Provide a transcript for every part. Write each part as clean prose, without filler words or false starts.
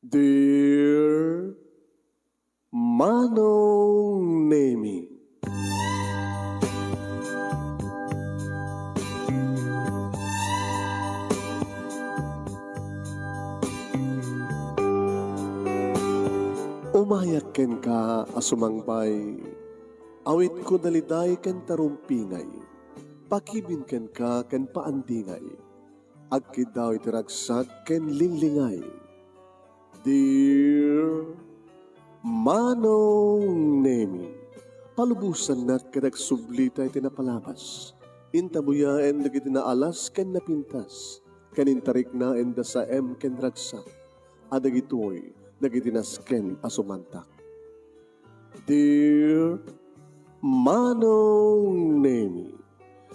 Dear Manong Nemi, umayak ken ka asumangbay, awit ko daliday ken tarumpingay, pakibin ken ka ken paandingay, agkid daw itiragsak ken linglingay. Dear Manong Nemi, palubusan na kadag sublita iti napalabas. Intabuya en dagiti naalas ken napintas. Kanintarik na en da sa ken ragsak. Adagitoy dagiti nasken asumantak. Dear Manong Nemi,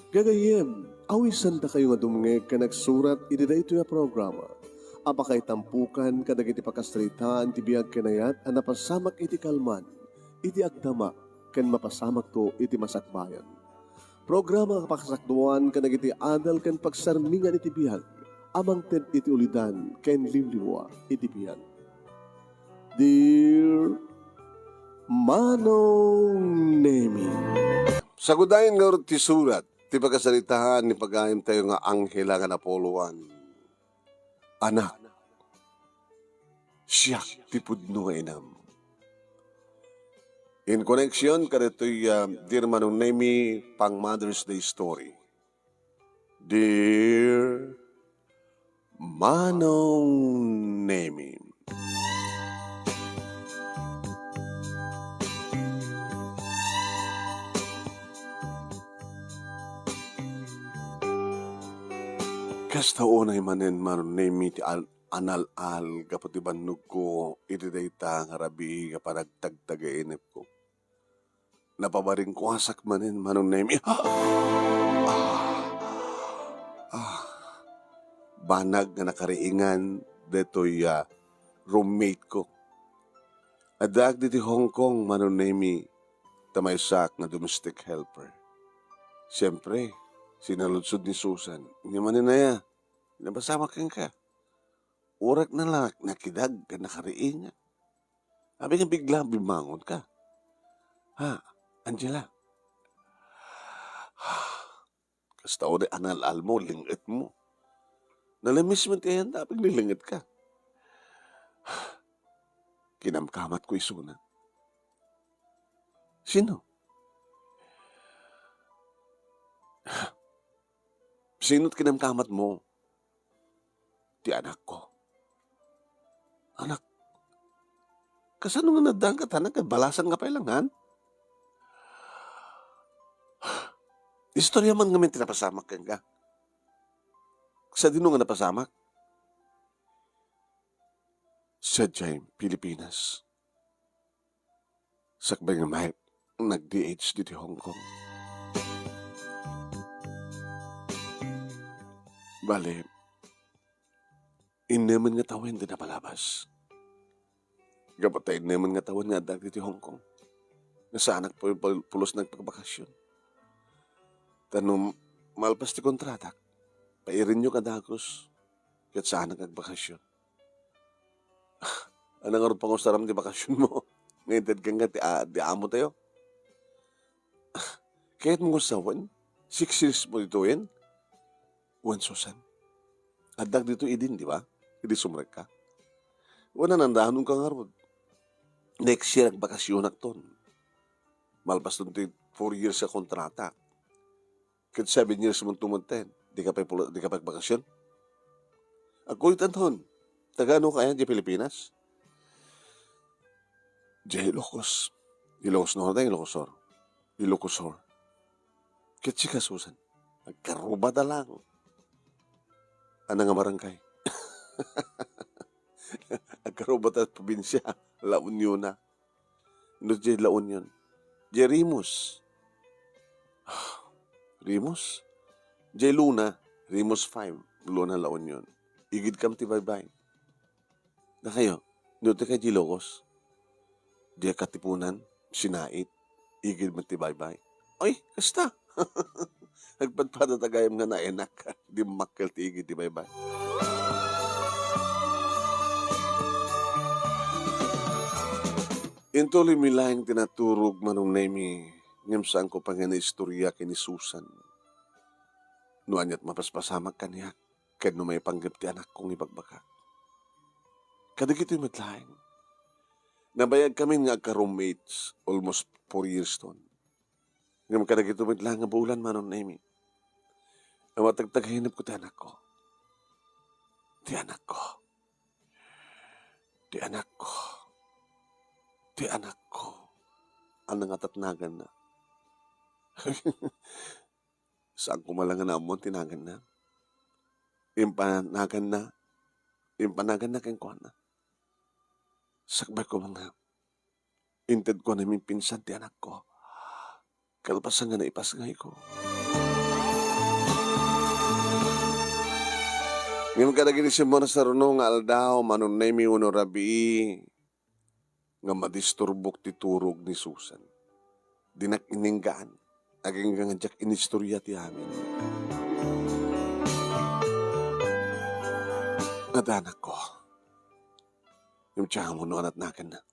gagayem, awisan da kayo nga dumngeg ka nagsurat iti daytoy a programa. Apakay tampukan kadag iti pakastritaan ti biag kanayat a napasamak iti kalman, iti agdama, ken mapasamak to iti masakbayan. Programa kapakasakduan kadag iti adal ken pagsarmingan iti biag, amang ted iti ulidan ken limliwa iti biag. Dear Manong Nemi, Sagudayin nga ti surat, ti pagkasalitahan ni pagayam tayo nga anghela nga napoluan. Anak, siya ti pudno nga inam. In connection, kadito'y Dear Manong Nemi, pang Mother's Day story. Dear Manong Nemi, kasta unay manen Manong Nemi ti anal-al kapati bannog ko iti dayta nga rabi nga panagtagtagainip ko. Napabaring ko asak manen Manong Nemi. Banag nga nakariingan detoy roommate ko. Adag diti Hong Kong Manong Nemi tamaysak na domestic helper. Siyempre, sinaludsod ni Susan. Hindi man naya, nabasama kang ka. Urak na lang, nakidag ka nakariingan. Abi nga bigla bimangon ka. Ha, Angela. Kasta o anal-al mo, lingit mo. Nalamis mo tiyan, dapat nilingit ka. Kinamkamat ko isuna. Sino? Sino't kinamkamat mo? Ti anak ko. Anak, kasano nga nadang ka tanang balasan nga pailangan? Istorya man ngamin tinapasamak kang ka. Sa dino nga napasamak? Sa Jaime, Pilipinas. Sakbay nga mahit, nag-DH dito Hong Kong. Bale, inaman nga tawin din napalabas. Kapatay inaman nga tawin nga adag dito Hong Kong. Nasaanak po yung pulos nagpakabakasyon. Tanong, malpas ti kontratak. Pairin nyo kadagos. Kat saan nagbakasyon. Anong nga rin pangustaram di bakasyon mo? Ngayon ka nga di amo tayo. Kaya't mong gusawan, 6 years mo dito yan. Wan Susan. Adag dito idin, di ba? Hindi sumrek ka. Wana nandahan ka nga ron. Next year, nagbakasyon akton. Malpas doon 4 years sa kontrata. Kat 7 years mong tumunten. Di ka pa bakasyon? Ako itanton. Taga-ano kaya di Pilipinas? Di Ilocos. Ilocos Norte, Ilocosor. Ilocosor. Kat si ka, Susan. Nagkaruba na lang. Ano nga barangay? Nagkaruba na probinsya. La Union na. No, di La Union. Di Rimus. Rimus? Di Luna. Rimus 5. Luna La Union. Igid kam ti bye-bye. Na kayo, nuti kay di Locos. Di katipunan, sinait. Igid mo ti bye-bye. Ay, kasta. Nagpadpadatagayam nga na enak. Di makkel ti igid ti bye-bye. Intuloy mi lang tinaturog manong nemi ngem saan ko pa nga na istorya kini Susan. Nuanyat mapaspasamak kaniya ken no may panggap ti anak kong ibagbaka. Kadagito'y matlaeng. Nabayag kami nga ka-roommates almost 4 years ton. Ngam kadagito matlaeng nga bulan manon nemi. Ang matagtaghinap ko ti anak ko. Ti anak ko. Ti anak ko. Ti anak ko. Ang nangatatnagan na. Saan ko malangan na amon tinagan na. Impanagan na. Impanagan na keng kuha na. Sakbay ko mga. Inted ko namin pinsan ti anak ko. Kalpasan nga na ipasngay ko. Ngayon kadagini si Mona sa runong nga aldaw, manon nemi uno rabi nga madisturbok ti turog ni Susan. Dinak ininggaan, aging nga jak inistorya ti amin. At anak ko, yung tiyahan mo noon at nakan na.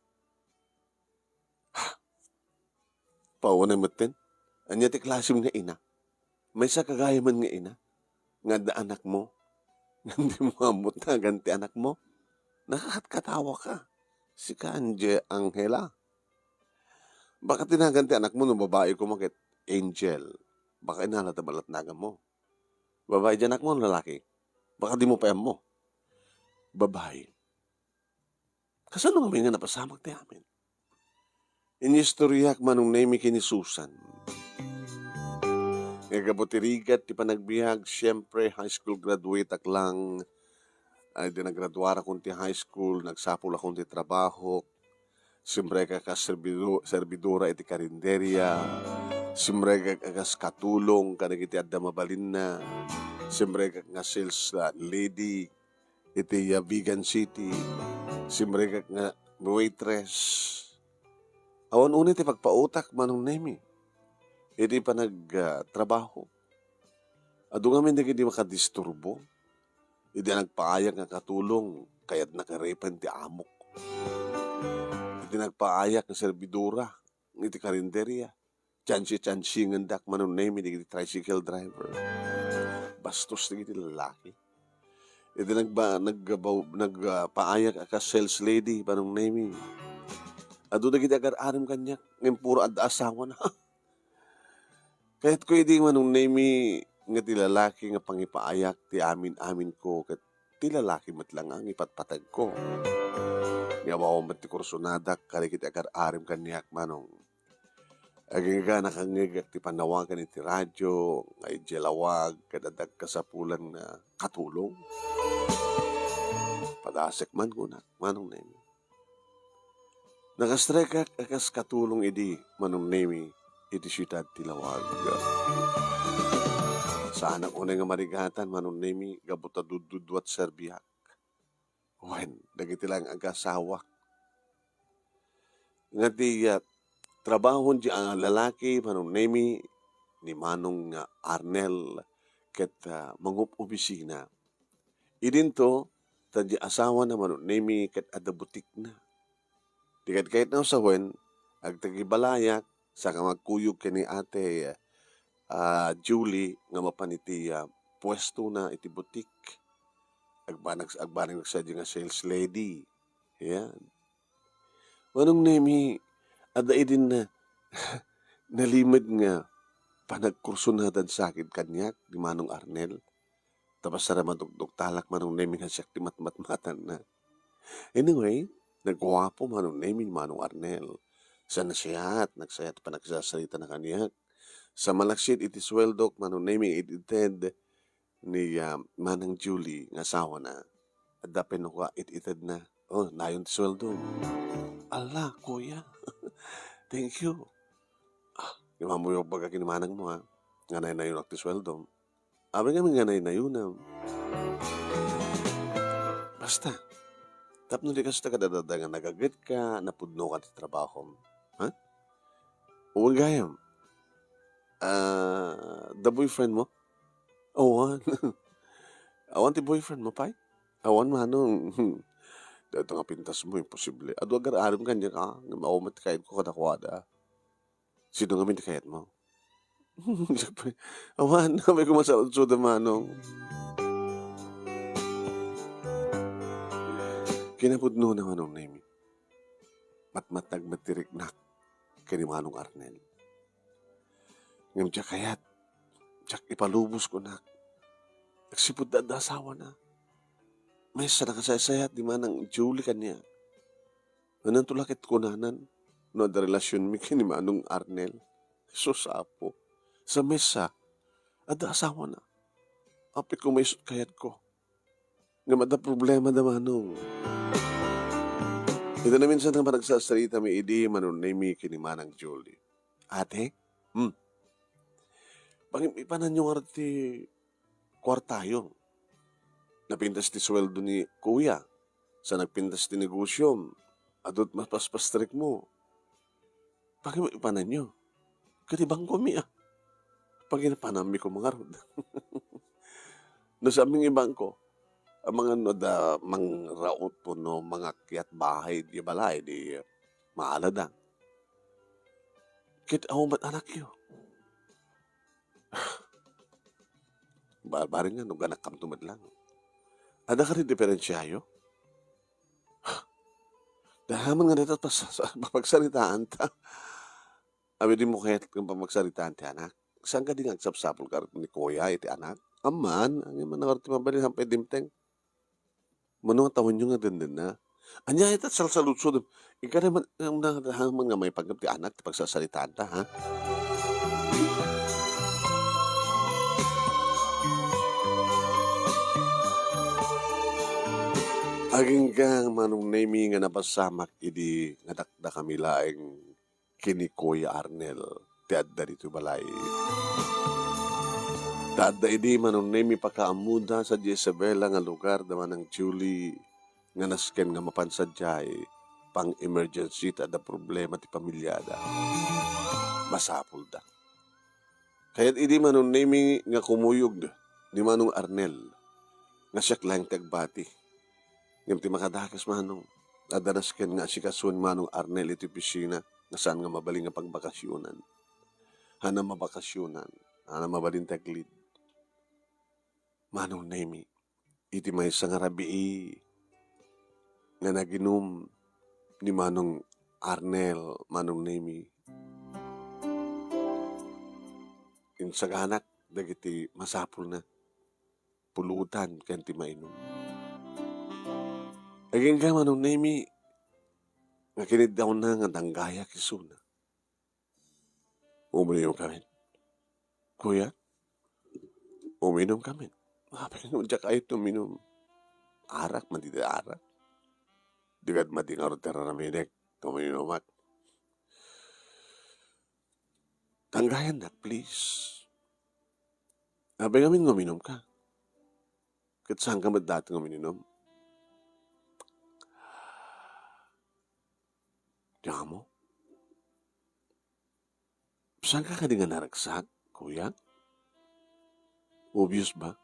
Paunay mo tin, anya ti klasim nga ina. May sa kagayaman nga ina, nga da anak mo, hindi mo amot na ganti anak mo. Nakakatkatawa ka. Si Kanje Angela. Baka tinaganti anak mo nung babae ko makit Angel. Baka inanatabalat naga mo. Babae dyan anak mo, lalaki. Baka di mo payam mo. Babae. Kasano kami nga napasamak ti amin? Inistoryak manong nemi kini Susan. Ngagabotirigat ti panagbiag, siyempre high school graduate ak lang. Ay di naggraduara kong ti high school, nagsapul akong ti trabaho. Siyempre ka servidora iti karinderya. Siyempre ka katulong, kanagiti adda mabalin na. Siyempre ka nga sales lady, iti Vegan City. Siyempre ka nga waitress. Awan unit ti pagpautak manong nemi. Iti pa nagtrabaho. Ado nga min di makadisturbo. Iti nagpaayak nga katulong, kaya't nakarepan ti amok. Iti nagpaayak nga servidora, iti karinderya. Chansi nga dak manon nemi, iti tricycle driver. Bastos na iti lalaki. Iti nagpaayak ka sales lady, manong nemi. Ado na iti agar-arim kanyak, ngayon puro asawa na. Kahit ko hindi manong nemi, nga ti lalaki nga pangipaayak ti amin ko kat ti lalaki matlang ang ipatpatag ko. Nga mawamat ti kursunadak kalikit agar-arim kanyak manong. Aging ka nakangigak ti panawagan iti radyo, nga ijelawag, kadadag kasapulan na katulong. Padasek man ko na, manong nemi. Nakastrek akas katulong idi, manong nemi, iti siyudad ti Lawag. Saan ang unay nga marigatan, manon nemi, gabuta dududwat serbiyak. Wen, dagiti lang agasawa. Nga di trabahon di ang lalaki, manon nemi, ni Manong Arnel, ket mangup opisina. Idin to, tadi asawa na manon nemi, ket adabutik na. Dikat kahit na sa wen, agtagibalayak, sa magkuyog kini ate, Julie nga mapaniti pwesto na iti butik. Agbanag sa nga sales lady. Yan. Manong nemi, ada idin na nalimid nga panagkursunatan sakit kanyak di Manong Arnel. Tapos sara madugdug talak manong nemi nga siyak di matmatan na. Anyway, nagwapo manong nemi Manong Arnel. Sa nasiyat, nagsayat pa nagsasalita na kanyak. Sa malaksit iti sweldok, manong nemi itited ni Manang Julie, nga asawa na. At dapin ko itited na. Oh, nayon ti sweldo. Ala, kuya. Thank you. Yung mo yung baga kinimanang mo Nga na yun ti sweldo. Abi kami nga na yun Basta. Tapno di kasi kadadadangan nagagit ka, napudno ka ti trabaho. Ha? Huwag gayam. The boyfriend mo? Awan. Awan ti boyfriend mo, pay? Awan manong. Dahil nga pintas mo, imposible. Ado agar-aram kanya ka, nga maumat kahit ko kadakwada. Sino nga kayat mo? Siyempre, awan, may kumasarap sa manong. Kinapudno na manong name. Matmatag matirik na kini manong Arnel. Ngam siya kayat, siya ipalubos ko na. Nagsipod na asawa na. May sa nakasayasayat di manang Julie kanya. Anong tulakit kunanan? No, ada relasyon mi kini manong Arnel. So sapo. Sa mesa, ada asawa na. Apit ko may kayat ko. Nga mada problema da manong. Ito na minsan naman nagsasalita may idi manon na mi kini manang Julie. Ate, Pangipanan yung arti kwartayong. Napintas ti sweldo ni kuya. Sa nagpintas ti negosyo, adot mapaspastrik mo. Pangipanan nyo. Katibang kumi ah. Paginapanami ko mga rod. No sa aming ibang ko, ang mga no da mang raot po no mga kiyat bahay di balay di maalada. Kit ahumat anak yo. Baring nga no ganak kam tumad lang. Ada ka rin diferensyayo? Dahaman nga nito papagsaritaan ta. Abi di mo kahit kung pamagsaritaan ti anak. Saan ka di nagsapsapol ka ni kuya iti anak? Aman, ang iman na karti mabali hampay dimteng. Mano nga tawon nyo nga din na. Anya ito salsalutsod. Ika naman ang nahaman nga may pagkap ti anak ti pagsasaritaan ta ha. Aging kang manong nami nga napasamak idi nga dakda kami laeng kini Kuya Arnel ti adda dito balay. Tadda idi manong nami pakaamuda sa Jezebela nga lugar daman ng Julie nga nasken nga mapansadyay pang emergency tadda problema ti pamilyada. Masapul da. Kaya't idi manong nami nga kumuyog ni manong Arnel nga siyak lang tagbati. Ngayon ti makadakas manong, adanas ken nga si kasun manong Arnel iti pisina, nga saan nga mabaling nga pagbakasyonan. Hana mabakasyonan, hana mabaling taglid. Manong nemi, iti may nga rabii, nga naginom ni manong Arnel, manong nemi. Insaganak, dagiti masapul na, pulutan ken ti mainom. Aging ka manong nemi, nga kinid daw na nga danggaya kisuna. Uminom kami. Kuya, uminom kami. Mapinong dya kayo tuminom. Arak, mandida arak. Digad mading arotera na minek, tuminumat. Danggayan na, please. Abay kami uminom ka. Kat saan ka dati uminom? Diyan mo? Saan ka di nga naragsak, kuya? Obvious ba?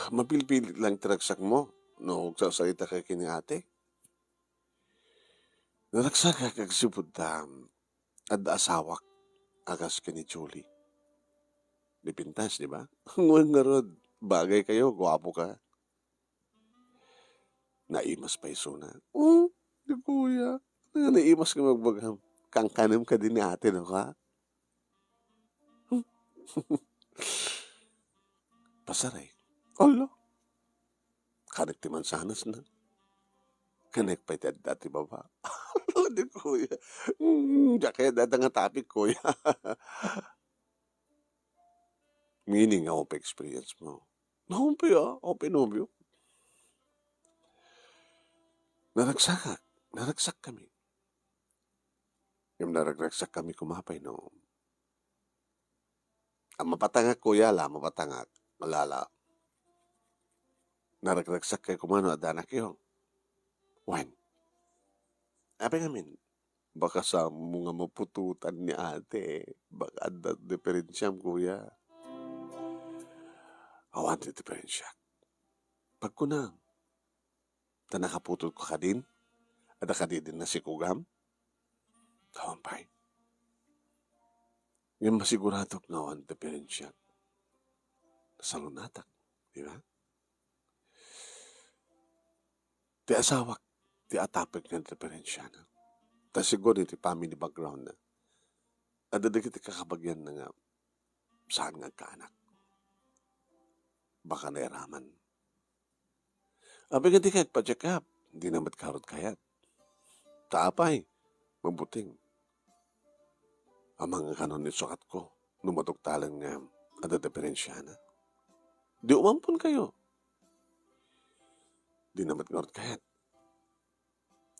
Mapilpilit lang taragsak mo no sasalita ka kini ate. Naragsak ka kagsipod at asawak akas kini Julie. Dipintas, di ba? Ngun nga rod, bagay kayo, gwapo ka. Naimas pa iso na. Di kuya. Naimas ka magbagham. Kangkanam ka din ni ate, no ka? Pasaray. Olo. Kanek ti mansanas na. Kanek pa iti dati baba. Di kuya. Diya kaya dada nga topic, kuya. Meaning ako pa experience mo. Nakumpi ako pinobyo. Naragsak kami. Yung naragsak kami kumapay, no? Ang mapatangak, kuya, mapatangak. Malala. Naragsak kay kumano at anak yung. When? Ape ngamin, baka sa mga mapututan ni ate, baka ada diferensyam, kuya. I want the diferensya. Pagkunang, Ta nakaputol ko ka din, at ka din na si Kugam. Kawampay. Yung masigurado nga ang diferensya sa lunatak, di ba? Ti asawak, ti atapik ng diferensya na. Ta siguro ti family background na. At dadagit ti kakabagyan na nga saan nga kaanak. Baka nairaman. Abi nga di kahit pa-check up, hindi naman karot kayat. Taapay, mabuting. Ang mga kanon ni sukat ko, numatugtalan nga ada diferensya na. Di umampun kayo. Di naman karot kayat.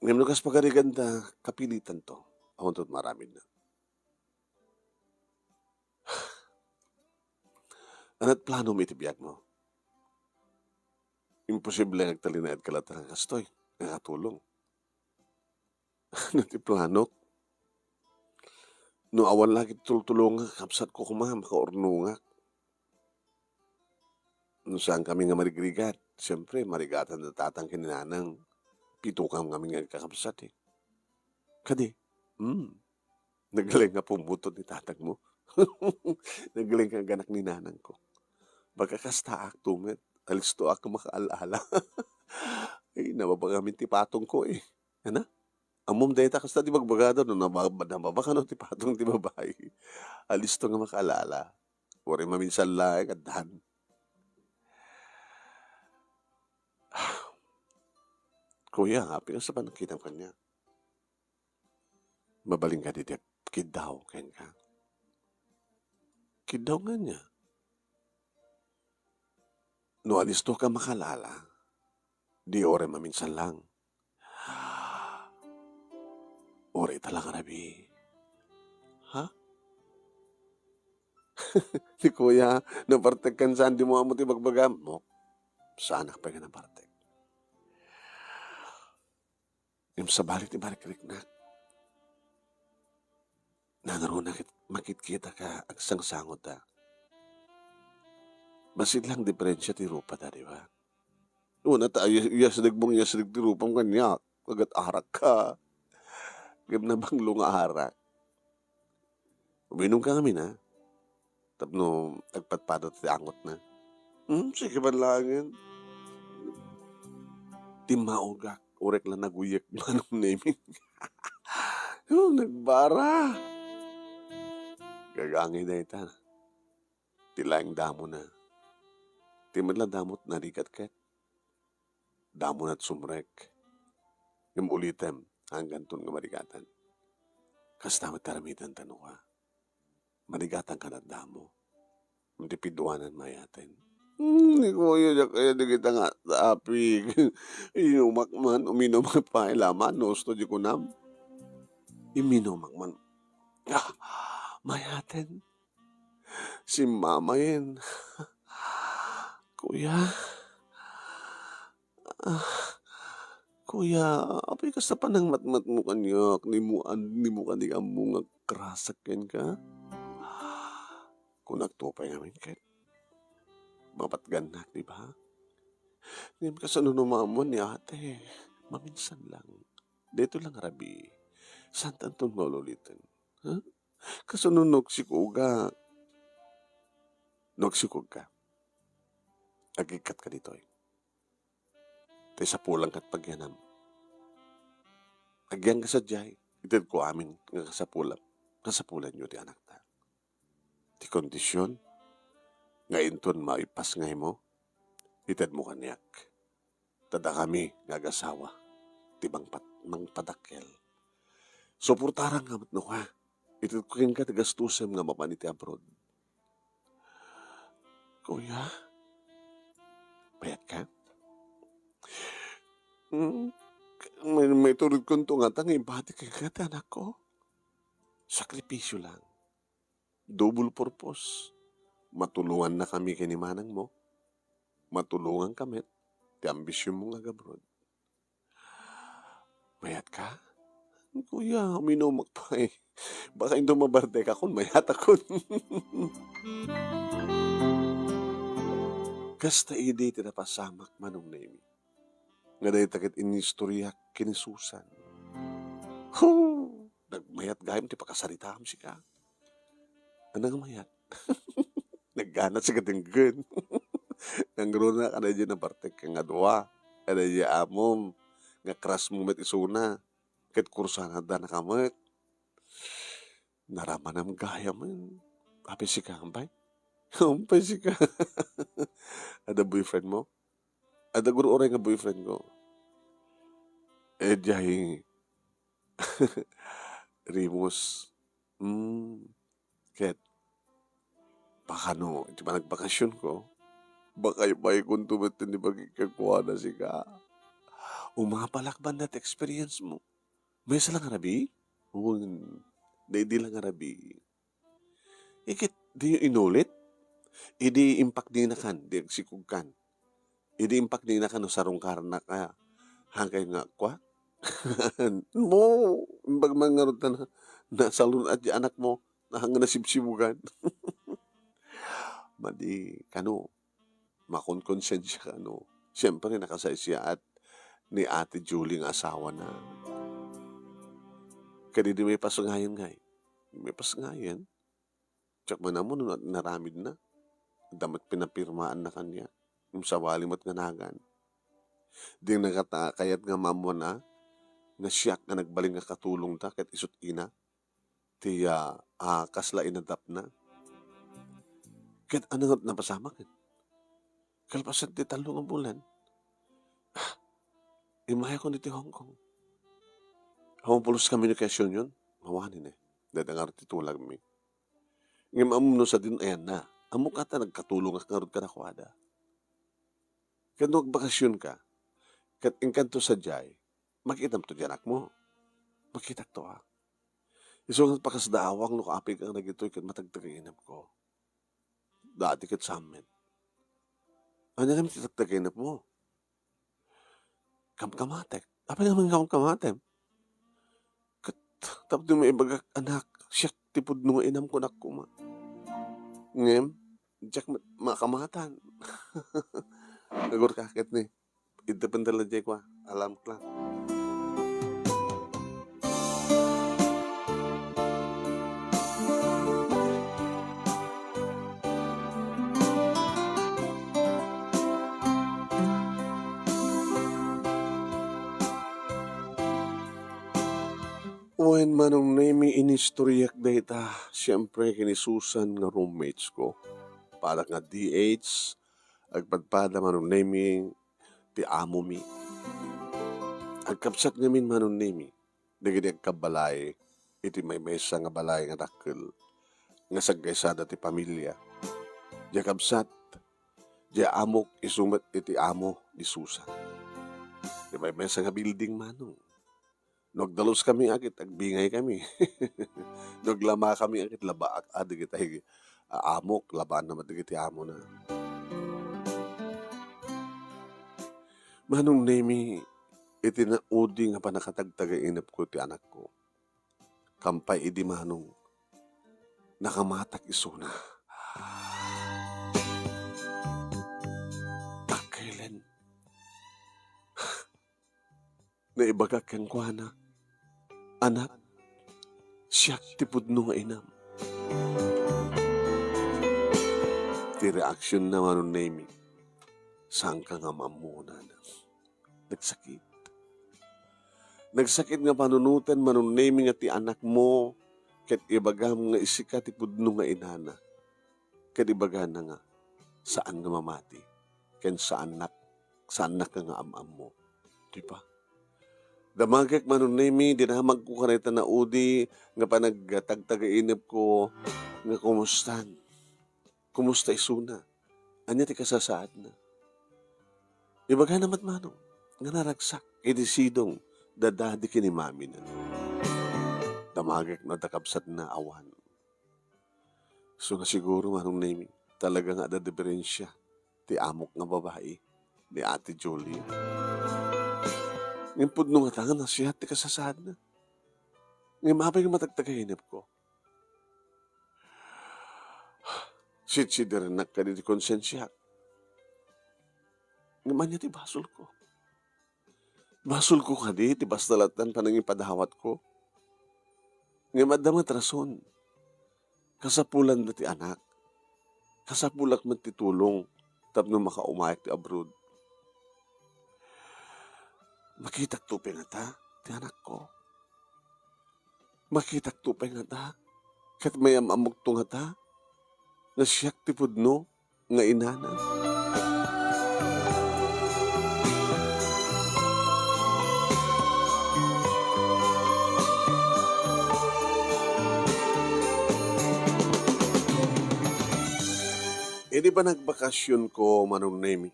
Ngayon kas pagariganda, kapilitan to. Ako tot maraming na. Anat plano mo itibiyag mo? Imposible nagtalinaad kalatan ng kastoy. Nakatulong. Ano ti plano? No awan lagi tultulong nga, kapsat ko kumaham, makaorno nga. No saan kami nga marigrigat? Siyempre, marigatan na tatang kininanang. Pitukam kami nga kakapsat eh. Kadi, nagaling nga pumutot ni tatag mo. Nagaling nga ganak ni nanang ko. Baka kasta aktumet, alisto ako makaalala. Ay, nababagamit ti patong ko eh. Ano? Amom data kasta di magbagado no nababaka no ti patong ti babae. Alisto nga makaalala. Uri maminsan lang kadhan. Kuya, happy ka sa panakita kanya. Mabaling ka dito, kid daw, kayan ka. Kid daw nga niya. No alisto ka makalala, di ore maminsan lang. Ore talaga rabi. Ha? Di kuya, napartek kan saan di mo amo ti bagbagam mo. Sa anak pa ka napartek. Yung sa balik ti balik-rik na. Nanaro na makit-kita ka agsang sangot ta. Basit lang diferensya ti rupa ta, di ba? Una ta, yasdag ti rupang kanya. Kagat arak ka. Gab na bang lunga arak. Uminom ka kami na. Tapno, nagpatpadot ti angot na. Sige man lang yan. Timaugak. Urek lang naguyak manong naming. Nagbara. Gagangin na ita. Tilaing damo na. Timad lang damot narikat-kat. Damo na't sumrek. Yung ulitem hanggang tun nga marigatan. Kas damat karamitan tanong ka. Marigatan ka na damo. Hindi piduanan mayatin. Hindi ko yun. Kaya di kita nga api. Inumak man. Uminumak pa. Ilaman. Nosto di ko nam. Iminumak man. Mayatin. Si mama yun. Kuya. Kuya. Api ka sa panang matmat mo kanyak. Ni mo kanyak mo nga krasak yan ka. Kung nagtupay namin kahit. Mapatganak, di ba? Ngayon ka sa nunumamon ni ate. Maminsan lang. Dito lang rabi. Saan tanton maululitin? Ha? Kasunod nagsikog ka. Nagsikog ka. Agikat ka dito eh. Tay sa pulang kat pagyanam. Agyan ka sa jay. Itid ko amin nga kasapulan. Kasapulan nyo di anak ta. Di kondisyon. Ngayon ton maipas ngay mo. Itid mo kanyak. Tada kami ngagasawa. Di bang padakkel. Suportarang nga matno ka. Itid ko rin ka tagastusem nga mapaniti abroad. Kuya, payat ka? May turod kong tungatang ibati kay kata anak ko. Sakripisyo lang. Double purpose. Matulungan na kami kinimanang mo. Matulungan kami. Di ambisyon mo nga abroad. Mayat ka? Kuya, uminumak pa eh. Baka hindi mabarte ka kung mayat ako. Kasta ide ti napasamak manong nemi. Nga dahi takit inistorya kinisusan. Hoo! Nagmayat gayam ti pakasaritam si ka. Anang mayat? Nagganat si kadenggen. Nangruna ka na dyan na partek ka nga dua. Kada dyan amom. Nga kras mo met isuna. Kat kursan handa na kamet. Naramanam gaya mo. Api si ka, ampay? Ampay si ka. Ada boyfriend mo? Ada guru orang nga boyfriend ko. Jahi. Rimos. Ket. Pakano, di ba nagbakasyon ko? Baka ibay kung tumatin di ba kikakuha na si ka. Umapalakban na experience mo. May isa lang arabi? Di lang arabi. Ikit, di yung inulit? Idi impact din na kan, di agsikog kan. Idi impact din na kan, no, sarong karna ka. Hangkay nga, kwa? Mo, imbag mga na nasalun at di anak mo, nahanga na sibsibugan. Madi, kano, makonkonsensya ka, no. Siyempre, nakasay siya at ni Ate Julie nga asawa na. Kadi di may pasungayan nga. May pasungayan. Tsak man mo, naramid na. Damat pinapirmaan na kanya. Yung sa walimot nga nagan. Di kayat nga mamo na siyak nga nagbaling nga katulong ta, kahit isot ina. Ti kasla inadap na. Kahit ano nga napasama ka. Kalpasan ti talong ang bulan. Imaya ko dito Hong Kong. Hong Pulos Communication yun. Mawanin eh. Dadangar titulag mi. Ngayon amno sa din, ayan na. Amo ka ta nagkatulong ka karod ka na kwada. Kaya bakasyon ka, kat engkanto sa jay, makita mo to anak mo. Makita to ha. Isungat pa kasdaawang no kaapig ang nagitoy kat matagtagainap ko. Dati kat sa amin. Ano kami titagtagainap mo? Kamkamatek. Apa naman kamkamatek? Kat tapos may ibagak anak, siyak tipod nung inam ko nakuma. Ngem, jak makamatan. Nagur kakit ni. Ito pandala jay kwa. Alam ko lang. When manong name inistoryak data, siyempre kinisusan nga roommates ko. Para nga DH, agpadpada manong name ti amo mi. Agkapsat ngamin manong name, naging agkabalay, iti may mesa nga balay nga dakkel, nga sagkaysada ti pamilya. Di kapsat, di amok isumat iti amo di Susan. Di may mesa nga building manong. Nagdalos kami agit, agbingay kami. Naglama kami agit, labaak, adigit ay amok, laban naman digit amo na. Manong nemi, iti na udi nga pa nakatagtagainap ko ti anak ko. Kampay idi manong, nakamatak isuna. Takailan. Naibagak kang kuana. Anak, siyak tipod no nga inam. Ti reaksyon na manong nemi, saan ka nga mamuna na. Nagsakit. Nagsakit nga panunutan manong nemi nga ti anak mo, ket ibagam nga isika ti pudno nga inana. Ket ibagam na nga, saan nga mamati, ken saan na ka nga amam mo. Diba? Damagak manong nemi, dinamag ko kanita na udi, nga panagtagtagainip ko, nga kumustan. Kumusta isuna? Anya ti kasasaad na. Ibaga namat manong, nga naragsak, idisidong, dadadi kini mami na. Damagak na dakabsat na awan. So nga siguro manong nemi, talaga nga da diferensya, ti amok nga babae, ni Ate Julie. Ngayon po nung atangan na siya, ti kasasaad na. Ngayon mapay nga matagtagainip ko. Sitsider na ka di konsensya. Ngayon niya ti basol ko. Basol ko kadi, ti bastalatan panangin padawat ko. Nga madamat rason, kasapulan na ti anak, kasapulak man ti tulong, tapno makaumayak ti abroad. Makitak tupay nga ta, ti anak ko. Makitak tupay nga ta, kat mayam amok to nga ta, nga siyak ti pudno, nga inanan. Di ba nagbakasyon ko manong name,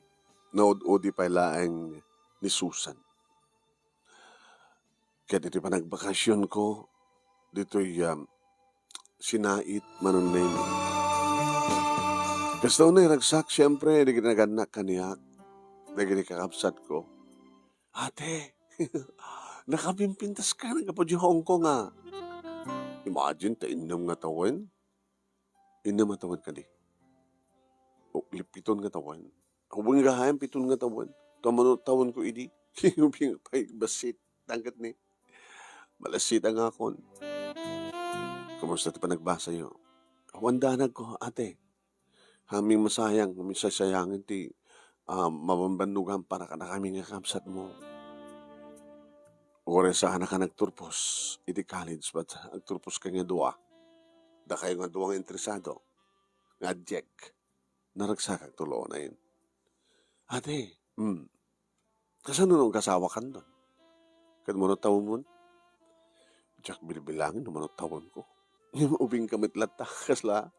naud-udi pa laang ni Susan. Kaya di ba nagbakasyon ko, dito'y sinait manong name. Kastaw na iragsak, siyempre, di ginaganak kaniyak, di ginakakapsat ko. Ate, nakapimpintas ka, nagkapo di Hong Kong ah. Imagine, ta inam nga tawen. Inam nga tawen ka di. O, lipiton nga tawan. Ako bang gahayang piton nga tawan. Tamanot tawan ko idi. Kinubing pa'y basit. Tangkat ni. Malasit ang akon. Kumusta ti pa nagbasa yun? Awandanag ko, ate. Haming masayang, haming sasayangin ti mabambandugan para ka na kami nga kamsat mo. Ore sa anak ka nagturpos. Iti college, but nagturpos ka nga dua. Da kayo nga duwang interesado. Nga Jack. Naragsakag tulo na yun. Ate, kasano nung kasawa kan doon? Kan mo na taon mo? Jack, bilbilangin naman ang taon ko. Yung ubing kamit lata, kasla,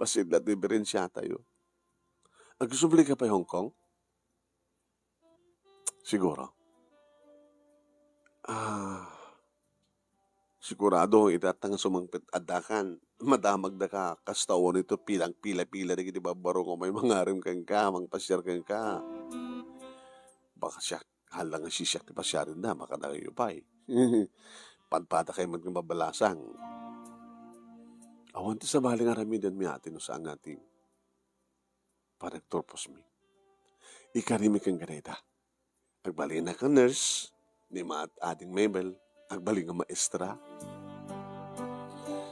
basid na diferensya tayo. Agusubli ka pa Hong Kong? Siguro. Sigurado, itatang sumangpit adakan. Madamag da ka, kastawan ito, pilang pila-pila na giti babaro ko may mangarim kang ka, mangpasyar kang ka. Baka siya, halang nga siya ti pasyarin na, makadagayo pa eh. Padpada kayo magmabalasang. Awan ti sa bali nga ramidan mi atin no saan ating panagturpos mi. Ikarimi kang ganita. Agbali na ka nurse, ni maat ating Mabel, agbali nga maestra.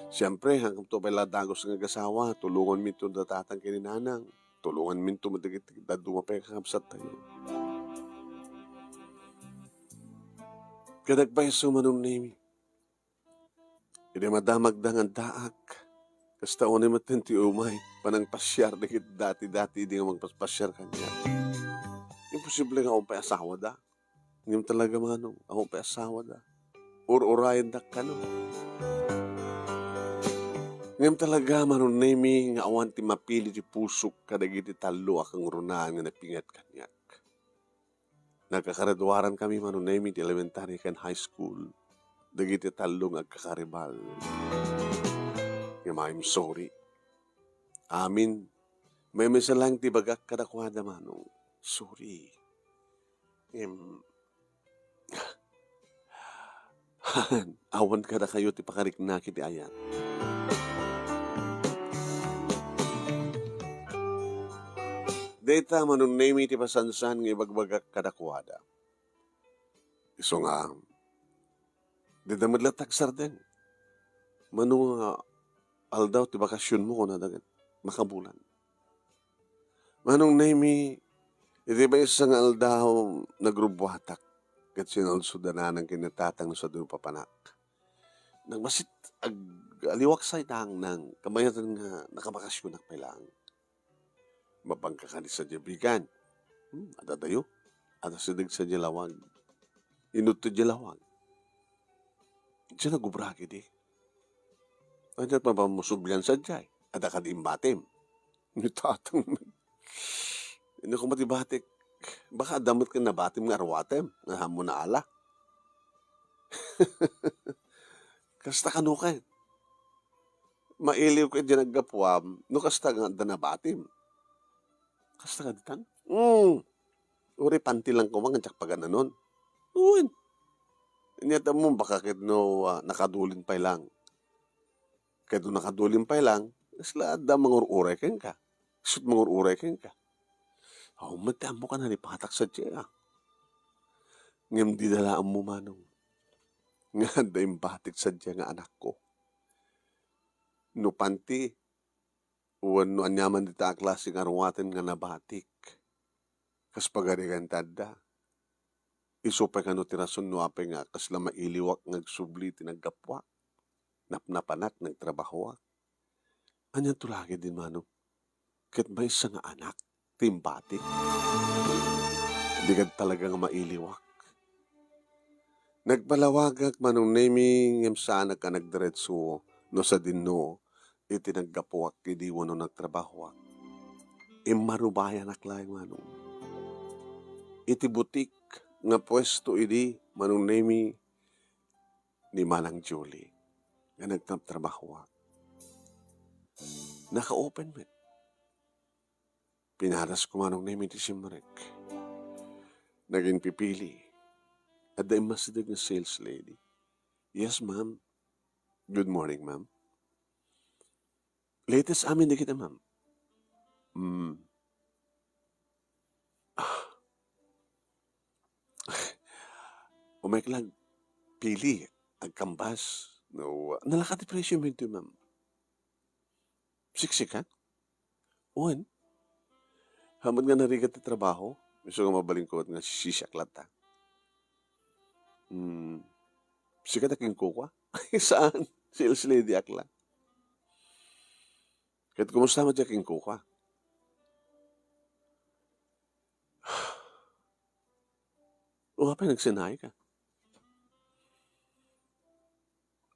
Siyempre, hanggang to pala dagos ng agasawa, tulungan mi ito datatang kininanang. Tulungan mi ito madagit dadumapay kakapsat tayo. Kadagpaiso manong nimi. Hindi madamagdang ang daak. Kasta unay matenti umay, panang pasyar dikit dati-dati di nga magpasyar kanya. Imposible nga akong asawa da. Ngayon talaga manong, akong asawa da. Ur-urayan da ka no. Ngayon talaga manong nemi nga awan ti mapili ti pusok kadagiti talo akang runaan nga napingat kanyak. Nagkakaradwaran kami manong nemi ti elementary kan high school. Dagiti talo nga agkakaribal. Nga I'm sorry. Amin. May misa lang ti bagak kadakwada manong. Sorry. Awan ka na kayo ti pakarik na kiti ayan. Data manong name iti pasansan ng ibagbagak kadakwada. Iso nga, didamadlatak sarden. Manong aldaw ti bakasyon mo ko na dagan, makabulan. Manong name iti ba isang aldaw nagrubwatak kat sinalsudanan ng kinatatang sa doon papanak. Nagmasit aliwak sa itang ng kamayatan nga nakabakasyon na kailang. Mabangka ka ni sa jabigan. Ada tayo. Ada sinig sa jalawag. Inut to jalawag. Diyan nagubraki di. Ada pa ba musublian sa jay? Ada ka di imbatim. Nitatang. Hindi ko matibatik. Baka damot ka nabatim nga arwatem. Nga hamon na ala. Kasta ka nukan. Mailiw ka dyan naggapuam. No kasta nga danabatim. Kasta ka ditan? Uri panti lang ko mga tsak pag nun. Uwin. Inyata mo baka kit no nakadulin pa lang. Kaya doon nakadulin pa lang, isla da mangururay ken ka. Sut mangururay ken ka. Matamo ka na ni patak sa tiya. ngem di dalaan mo manong. Nga da batik sadya nga anak ko. No panti, uwan no anyaman dita a klaseng arwaten nga nabatik. Kas pagarigan tadda. Isupay ka no tirason no apay nga kasla mailiwak ngagsubli tinaggapwa. Napnapanak nagtrabaho. Anyan tulagi din manong. Ket may isa nga anak, timbatik. Di ka talaga nga mailiwak. Nagpalawagak manong naming ngem sana ka nagdiretso no sa dinno iti naggapuak idi wano nagtrabaho. Marubayan aklayang manong. Iti butik nga pwesto idi manong nami ni Manang Julie nga nagtatrabaho. Naka-open met. Pinaras ko manong nami ti Simrek. Naging pipili. At the masidag na sales lady. Yes, ma'am. Good morning, ma'am. Latest amin di kita, ma'am. Umeklag, pili, agkambas. No, nalakati presyo mo ito, ma'am. Siksik, ha? Uwan. Hamad nga narigat na trabaho. Gusto nga mabalingkot nga sisaklat, ha? Sikat aking kuka? Saan? Sales lady akla. Kahit kumusta mo aking kuka? O nga pa, nagsinay ka.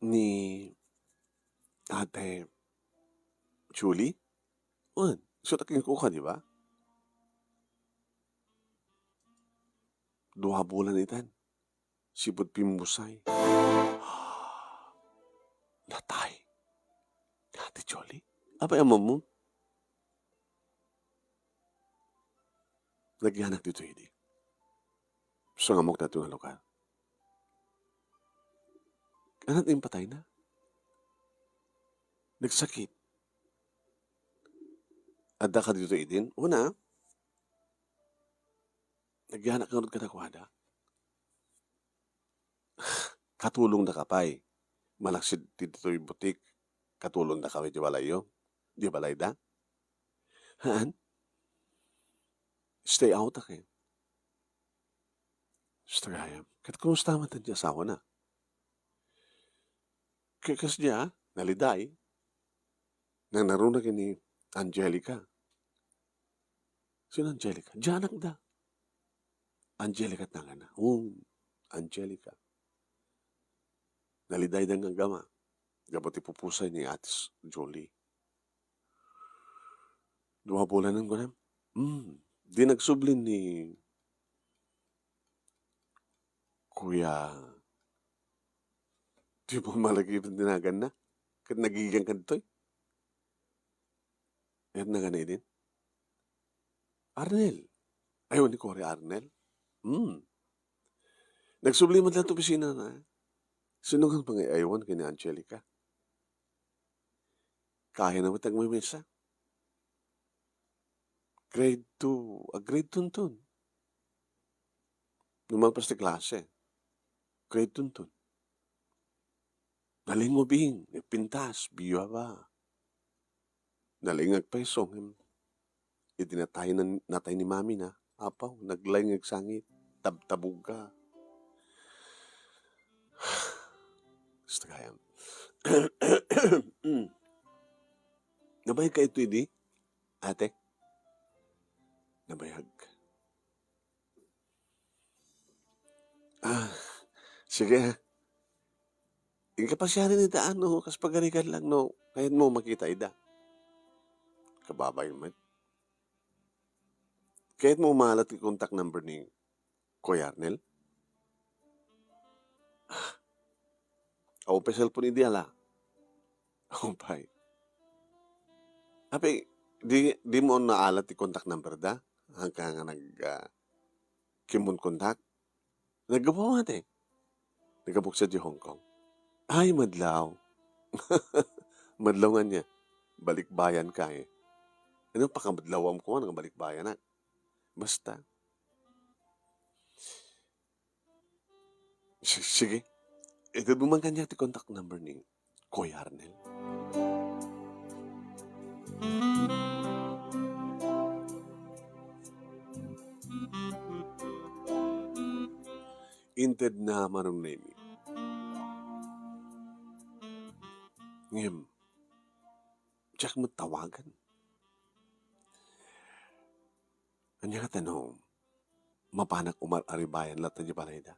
Ni Ate Julie? Uwan, gusto aking kuka, di ba? 2 bulan itan. Sipot pimusay. Natay. Ate Julie? Apa yung mo? Nagyanak dito, hindi. So nga mok na ito nga lugar. Anak yung patay na. Nagsakit. Adda ka dito, idin? Una, nagyanak ka ka nakwada. Katulong na kapay. Malaksid dito yung butik. Katulong na kami di balay yo. Di balay da. Haan? Stay out ako. Strayam. Kat kumusta man tadya asawa na? Kakas niya, naliday. Nang narunag ni Angelica. Sino Angelica? Diyanak da. Angelica at nga na. Angelica. Naliday da nga gama. Gabot ipupusay ni Atis Jolie. 2 bulan ng ganam. Di nagsublin ni Kuya. Di mo malagay dinagan na. Kat nagigang ka dito. Yan na ganay din. Arnel. Ayaw ni Corey Arnel. Nagsubli man lang ito pisina na. Sino kang pang-ayawan kay ni Angelica? Kaya naman tagmimisa. Grade 2. Grade 2 tun. Lumagpas na klase. Grade 2 tun. Nalingubing. Pintas. Biya ba? Nalingag pa isong. Itinatay natay ni mami na. Apaw. Naglingag sangit. Tabtabog ka. Gusto kaya. Nabayag ka ito, hindi? Ate? Nabayag. Sige ha. Kapasyanin ni daan, no? Kas pagarikan lang, no? Kahit mo makita ida. Kababay man. Kahit mo malat yung contact number ni Kuya Arnel. Ako pa cellphone hindi ala. Ako pa. Ape, di mo naalat yung contact number da? Hanggang nga kimun contact. Naggawa eh. Nagabuk sa di Hong Kong. Ay, madlaw. Madlaw nga niya. Balikbayan ka eh. Ano pa ka madlawam ko nga balikbayan na? Basta. Sige. Ito duman kanya ti contact number ni Kuya Arnel. Inted na manong name. Ngayon, tsak mo tawagan. Kanya ka tanong, mapanak umar aribayan lata di balay da.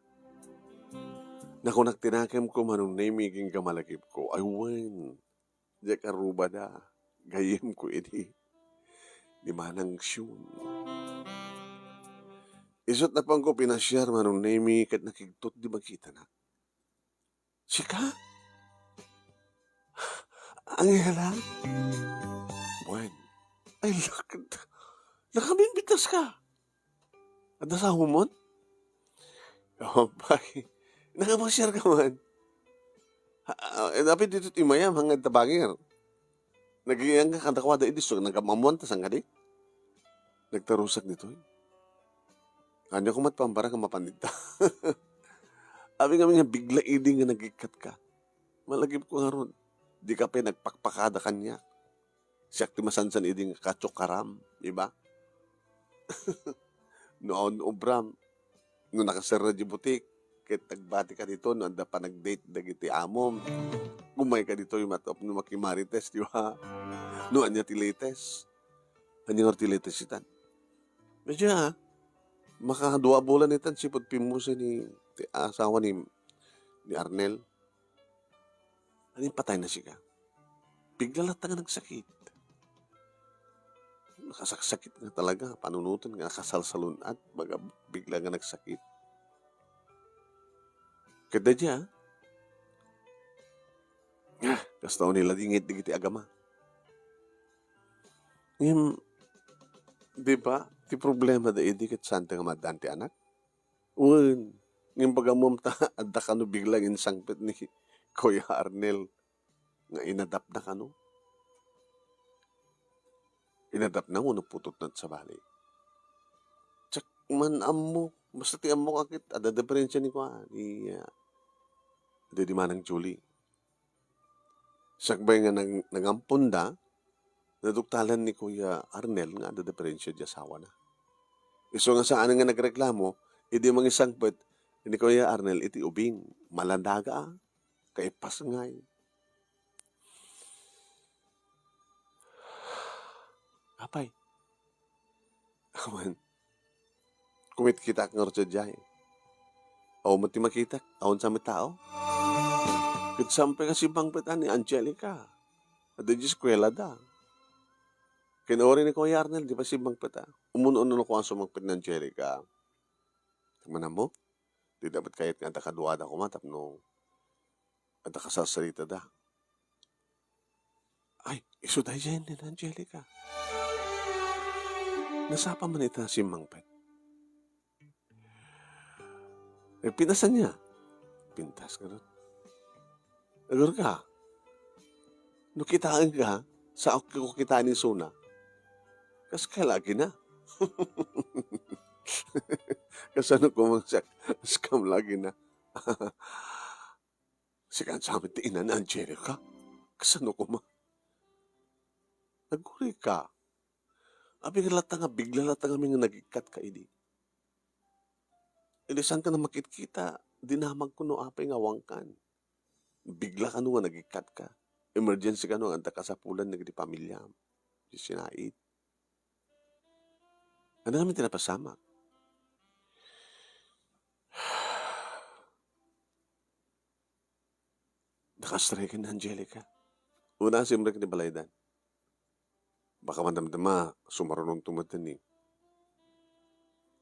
Naku nagtinakem ko manong name iging kamalakip ko. Ay wen, di karuba da. Gayem ko ini. Di manang siyun. Isot na pang ko pinasyar manong name kat nakigtot di makita na. Sika? Ang ihalang? Buen. Ay lakad. Nakabimbitas ka. At nasa humon? Oh, bye. Nakamasyar ka man. Dapat dito timayam hanggang tabangir. Nagiging ka kadakwada idis. Nagkamamuan tas ang kadi. Nagtarusak nito. Kanya ko matpambara ka mapanita. Abi kami nga bigla iding nga nagikat ka. Malagip ko nga ron. Di ka pa nagpakpakada kanya. Siyak ti masansan iding kachok karam. Diba? Noon ubram. Noong nakasara di butik. Kaya tagbati ka dito. Noon da pa nag-date dagiti amom. Gumay ka dito yung matop no makimarites. Diba? Noon niya tilates. Kanya nga tilates itan. Medyo ha. Makakadua bulan itan sipot pimusin ni asawa ni Arnel. Ano yung patay na siya? Bigla lang nga nagsakit. Nakasaksakit nga talaga. Panunutan nga nakasalsalun at baga bigla nga nagsakit. Kada diya, kastaw nila dingit digiti agama. Ngayon, di ba? Ti problema da idikit santa nga madanti anak. Un, ngayon pagamom ta, adda ka no biglang insangpit ni Kuya Arnel nga inadap na ka no. Inadap na mo, naputot na sa bali. Tsak man amo, basta ti amo kakit, ada diferensya ni Kuya, ni di manang Julie. Sakbay nga nangampunda, naduktalan ni Kuya Arnel nga ada diferensya di asawa na. Iso nga saan nga nagreklamo, idi mga isangpit, ni Kuya Arnel iti ubing, malandaga, kay pasngay. Apay. Awan. Kumit kita ng orso dyan. O mati makita, awon sa mga tao. Kat sampai kasi bangpitan ni Angelica. At di eskwela da. Kinori ni Kuya Arnel, di ba si bangpita? Umuno-uno ko ang sumangpit ni Angelica. Tingnan mo, di dapat kahit nga takaduada ko matap no. At nakasasarita da. Ay, iso tayo dyan ni Angelica. Nasapa man ita si Mangpet. Eh, pinasan niya. Pintas ka rin. Agar ka. No kitaan ka, sa ako kitaan ni Suna. Kas ka lagi na. Kasano ko magsak, skam lagi na. Sikan sa amin tiinan na Angelica. Kasano ko ma? Naguri ka. Abi nga lata nga, bigla lata nga nga nagikat ka, idi. Ili saan ka na makikita, dinamag ko no apay nga wangkan. Bigla ka no nga nagikat ka. Emergency ka no, anta ka sa pulan na giti pamilya. Si sinait. Ano namin tinapasama? Nakastray ka na, Angelica. Una simra ka ni Balaydan. Baka mandamdama, sumarunong tumatan ni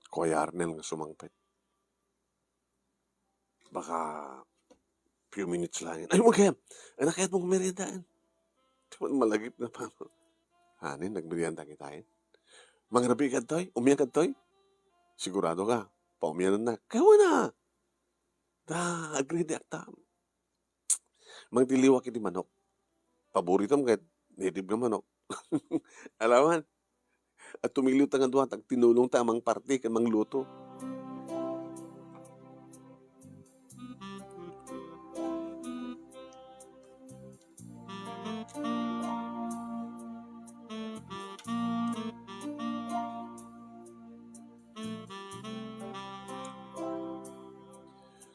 Kuya Arnel nga sumangpet. Baka few minutes lang. Ay, mo kaya, anak kaya mong meriendaan. Timan malagip na pa. Hanin, nagmerienda kitain. Mga rabi ka toy, umiyak ka toy. Sigurado ka, paumiyanan na. Kaya na. Da, agree di akta. Magdiliwa kiti manok. Paborito mo kahit native nga manok. Alaman. At tumiliw ta nga doon, at tinulong ta amang party, kamang luto.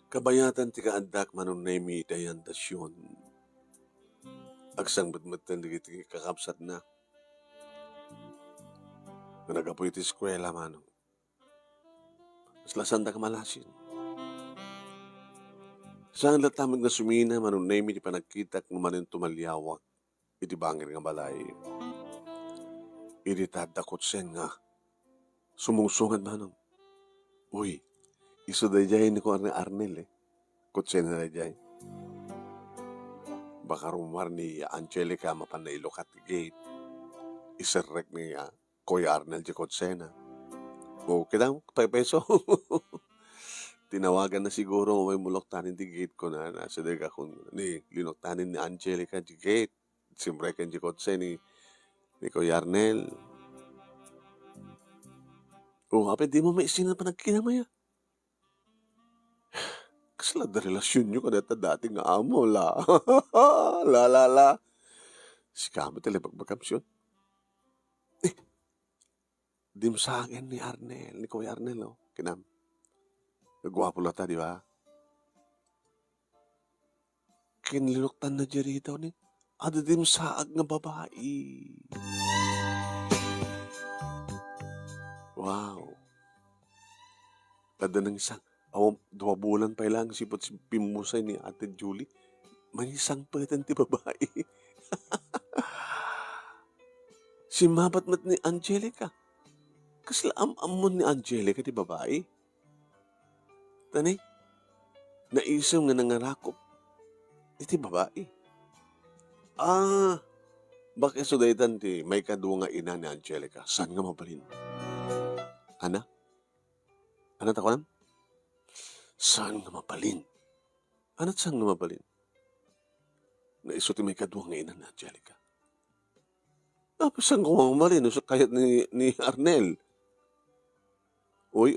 Kabayatan ti kaadak manunemi dayan dasyon. Agsang batmatan digiti kakapsat na. Nagapoy ti eskwela mano. Maslasan da kamalasin. Saan latamag na sumina manunemi ti panagkitak no manin tumalyawak. Iti bangir nga balay. Iti tadakot sen nga. Sumungsungan manong. Uy, iso da jay ni ko Arnel eh. Kutsen na jay. Baka rumar ni Angelica mapanailokat ti gate. Iserrek ni Kuya Arnel di Kutsena. O, kita mo, peso. Tinawagan na siguro may muloktanin di gate ko na nasa daga kung ni linoktanin ni Angelica di gate. Siyempre kan di Kutsen ni Kuya Arnel. O, apet di mo may isinan pa nagkinamaya. Kasla da relasyon nyo kada dating nga amo la. La. Si kami talipagbakamsyon. Di mo sa akin ni Arnel, ni Kuya Arnel, oh. Kinam. Nagwapo lata, di ba? Kinlinoktan na dyan rito ni. Ada di mo saag nga babae. Wow. Ada ng isang, 2 bulan pa lang sipot si pimusay ni Ate Julie. May isang palitan ti babae. Si mabat-mat ni Angelica. Kasla amon ni Angelica ti babae. Tani, naisam nga nangarakop. Iti babae. Bakit sudaytan ti may kadwa nga ina ni Angelica? Saan nga mabalin? Ana? Ana takunan? Saan nga mabalin? Ana't saan nga mabalin? Naiso ti may kadwa nga ina ni Angelica. Saan nga mabalin? So, kayat ni Arnel. Oy.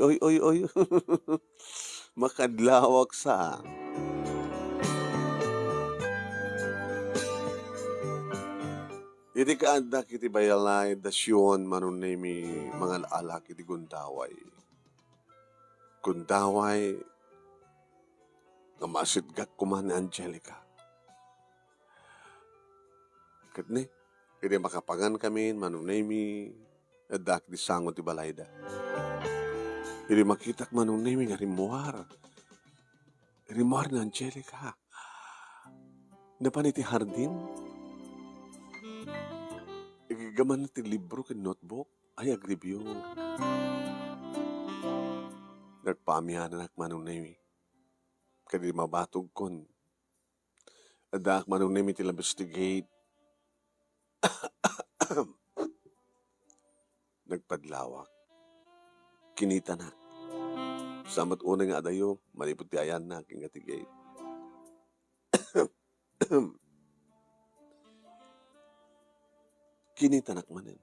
Makadlawak sa. Iti kaadak iti bayalay dasyon manunemi mga alak iti gundaway. Gundaway nga masidgak kuman ni Angelica. Katni, iti makapangan kami manunemi adak di sangot ti balayda. Iti makitak manunemi nga rimuar. Rimuar ni Angelica. Napan iti hardin. Igaman na ti libro ken notebook. Ay agribyo. Nagpaamihan na manunemi. Kadi mabatog kon. Adak manunemi ti labas ti gate. Nagpadlawak. Kinita na. Samat una nga adayo, malipot ti ayan na, kinga ti gate. Kinita na manin.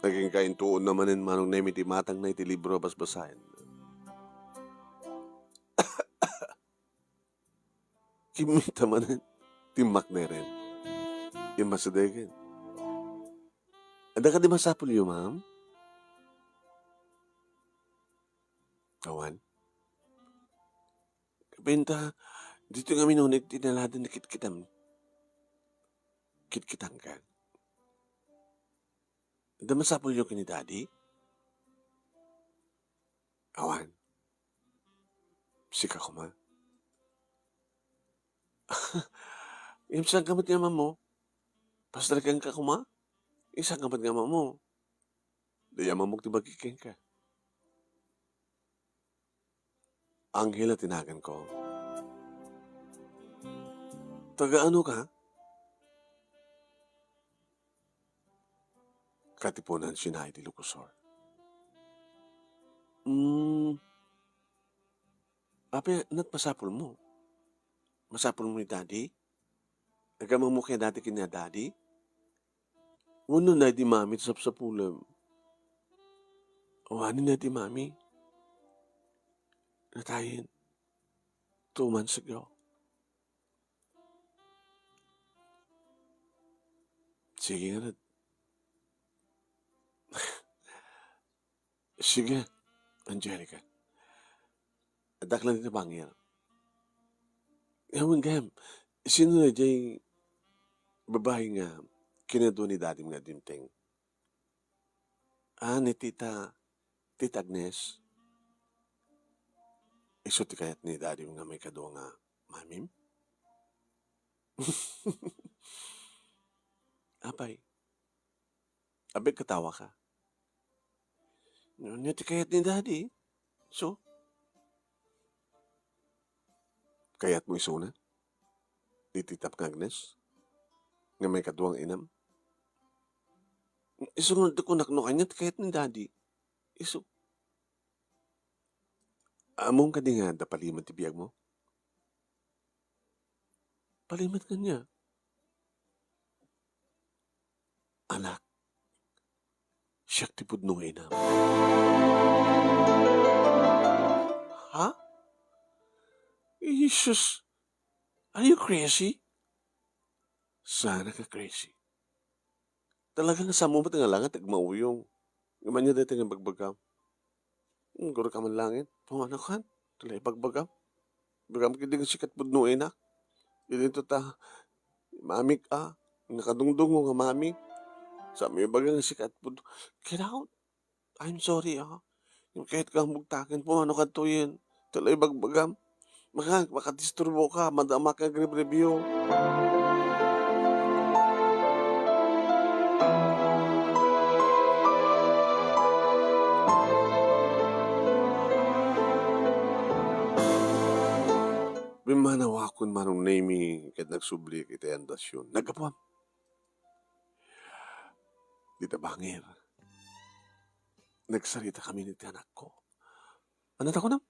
Naging kaintuon namanin manong nemi ti matang na iti libro basbasayan. Kimita manin, timak na rin. Yung masadegin. Ada ka di masapul yun, ma'am? Kawan? Kapinta, dito nga minunit, tinaladan na kitkitam. Kitkitang ka. Ada masapul yun kini daddy? Kawan? Sika ko, ma? Isang kamat nga mo. Pastrakan ka kuma? Isang kamat nga mo. Daya mamog ti bagikin ka. Anghel na tinagan ko. Taga ano ka? Katipunan sinay di Lucosor. Ape, pasapul mo. Masapul mo ni daddy? Nagamang mo kaya dati kina daddy? Wano na di mami sapsapulam. Wano na di mami? Natayin. 2 months ago. Sige nga. Sige. Angelica, adak lang dito bangir. Ngayon gayam, sino na jay babae nga kinado ni daddy nga dimteng? Ni Tita Agnes. Iso ti kayat ni daddy nga may kado nga mamim? Apay, abay katawa ka. Ano ti kayat ni daddy? So, kayat mo iso na? Di Tita Agnes? Nga may kaduang inam? Iso nga ko nakno kanya ti kayat ni daddy. Iso. Among ka di nga da palimat ti biyag mo? Palimat ka niya. Anak, siyak ti pudno inam. Ha? Jesus, are you crazy? Sana ka crazy. Talagang sa mo ba nga lang at agmauyong. Ngaman niya dito nga bagbagam. Guro ka man langit. Pumana kan. Talay bagbagam. Bagam kiti nga sikat pudno ina. Dito ta. Mamik nakadungdung mo nga mamik. Sa may bagang sikat pudno. Get out. I'm sorry Yung kahit kang bugtakin po, ano ka to yun? Talay bagbagam. Makadisturbo ka. Madama ka review. Bimanawakon manong name ket nagsubli kita andasyon. Nagapam. Dita bangir. Nagsarita kami ni anak ko. Ano ta ko na?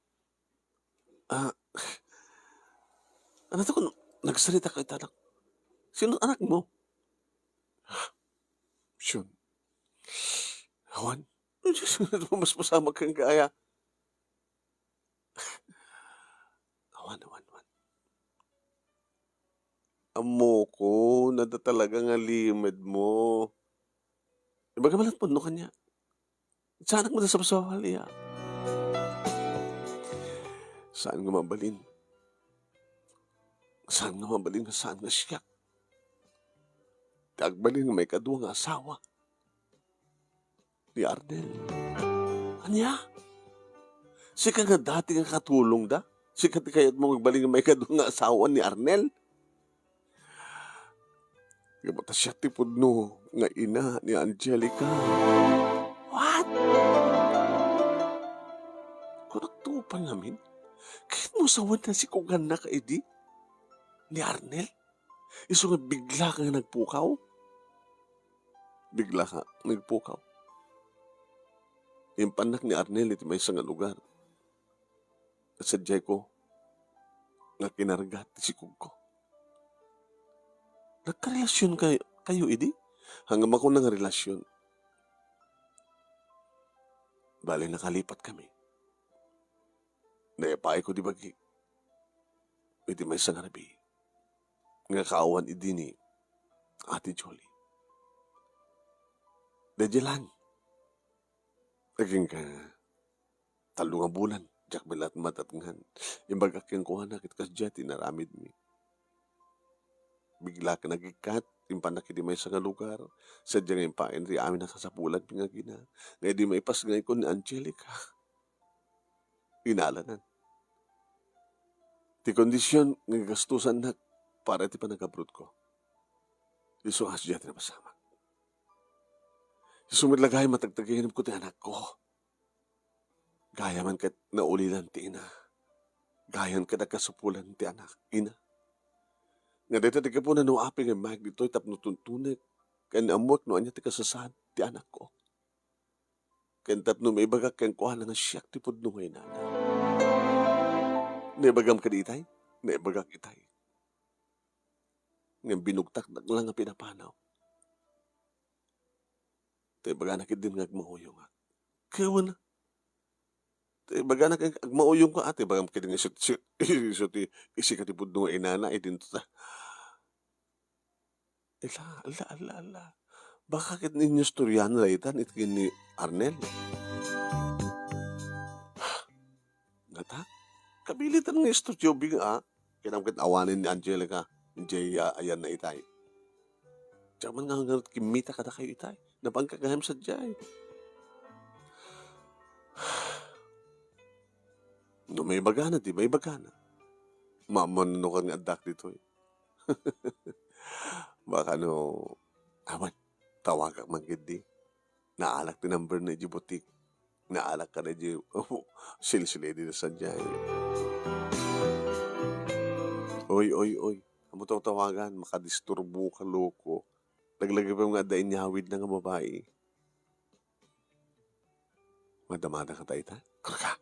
Ah, ano ta ko? Nagsarita ka anak. Sino anak mo? Siyon. Awan. Mas masama kang kaya. Awan. Amo ko, nada talaga nga limid mo. Ibaga malat po, no kanya. Saan mo na sa pasawali Saan nga mabalin? Saan nga siya? Tagbalin nga may kadua nga asawa. Ni Arnel. Anya? Sika nga dati nga katulong da? Sika ti kayat mo magbalin nga may kadua nga asawa ni Arnel? Gabata siya ti pudno nga ina ni Angelica. What? Kung nagtupan namin, kahit mo sawan na si Kugan na kaidi ni Arnel, iso nga bigla ka nga nagpukaw? Bigla ka nagpukaw? Yung panak ni Arnel iti may isang lugar. At sadyay ko, nga kinargat si Kugo. Nagkarelasyon kayo idi? Hanggang ako ng relasyon. Bale, nakalipat kami. Naipay ko di bagi. Iti may isang arabi. Nga kaawan idi ni Ate Jolie. Dadya lang. Naging ka talunga bulan. Jak belat matatngan. Yung bagak yung kuha na kit kasjati naramid mi. Bigla ka nagikat, yung panak di may sa lugar, sadya ngayon pain ri amin nakasapulan pingagina, ngayon di may pas ngayon ko ni Angelica. Inalanan. Ti kondisyon, ng gastusan na, para ti panagabrod ko. Iso asya ti napasama. Sumidlagay matagtagayin ko ti anak ko. Gaya man kat naulilan ti ina. Gayan ka nagkasupulan ti anak, ina. Nga dito ti kapo na nuaping ang mag dito tapno tuntunek. Kan amok no anya ti kasasad ti anak ko. Kan tapno may bagak kan kuha nga siyak ti pudno ngay nana. Naibagam ka di itay? Naibagak itay. Nga binugtak na lang nga pinapanaw. Tay baga nakit din nga agmauyong nga. Kaya na. Tay baga nakit agmauyong ko ate bagam kit nga iso ti isi ka ti pudno ngay nana idin ta. Ala. Baka kit ninyo storyan raitan it ni Arnel. ta? Kabilitan ng estudyo biga, kinamkit awanin ni Angelica, Jay, ayan na itay. Diyaman nga hanggang kimita ka na kayo itay. Napangkagaham sa Jay. No, may bagana, di ba? May bagana. Mamano ka nga adak dito eh. Baka no, awan, tawag ka magindi. Naalak ti number na Djibouti. Naalak ka na silsili din sa Jay. Oy. Amo taw tawagan, makadisturbo ka loko. Naglagay pa mga dain nyawid na nga babae. Madamada ka tayo ta? Karaka.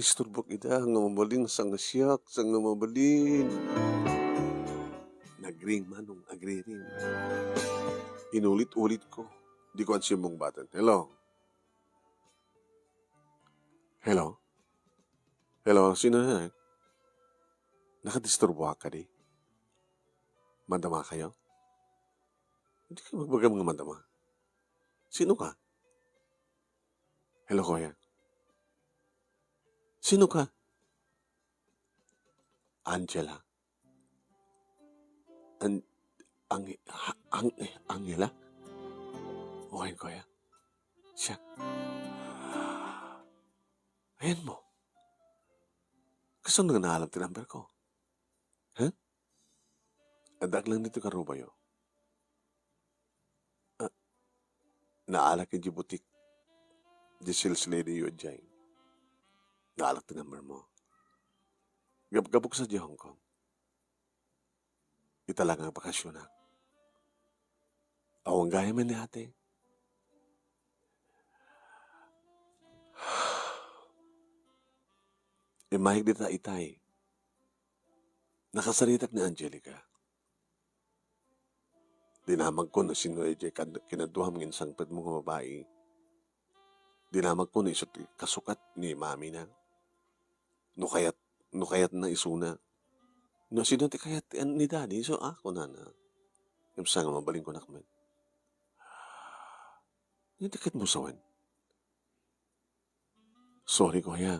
Isturbok ida, nga mabalin, sang siyak, sang mabalin. Nagring manong, agree rin. Inulit-ulit ko. Di ko ansyo mong batan. Hello? Hello, sino na? Nakadisturbo ka di? Madama kayo? Hindi ka magbaga mga madama. Sino ka? Hello, kuya. Sino ka? Angela. Angela? Okay, kuya. Siya. Ayan mo. Gusto nang naalam ti number ko. Ha? Adag lang dito ka rubayo. Naalak yung Djibouti. Di silslady yun dyan. Naalak ti number mo. Gabgabok sa di Hong Kong. Ita lang ang bakasyon na. Awang gaya man ni ate. Imahig dita itay. Nakasaritak ni Angelica. Dinamag ko na sino ejay kinaduham ngin sang pet mong babae. Dinamag ko na isot kasukat ni mami na. Nukayat na isuna. No, sino ti kayat ni daddy? So ako na. Yung nga mabaling ko nakman. Yung tikat mo sawan. Sorry ko ya.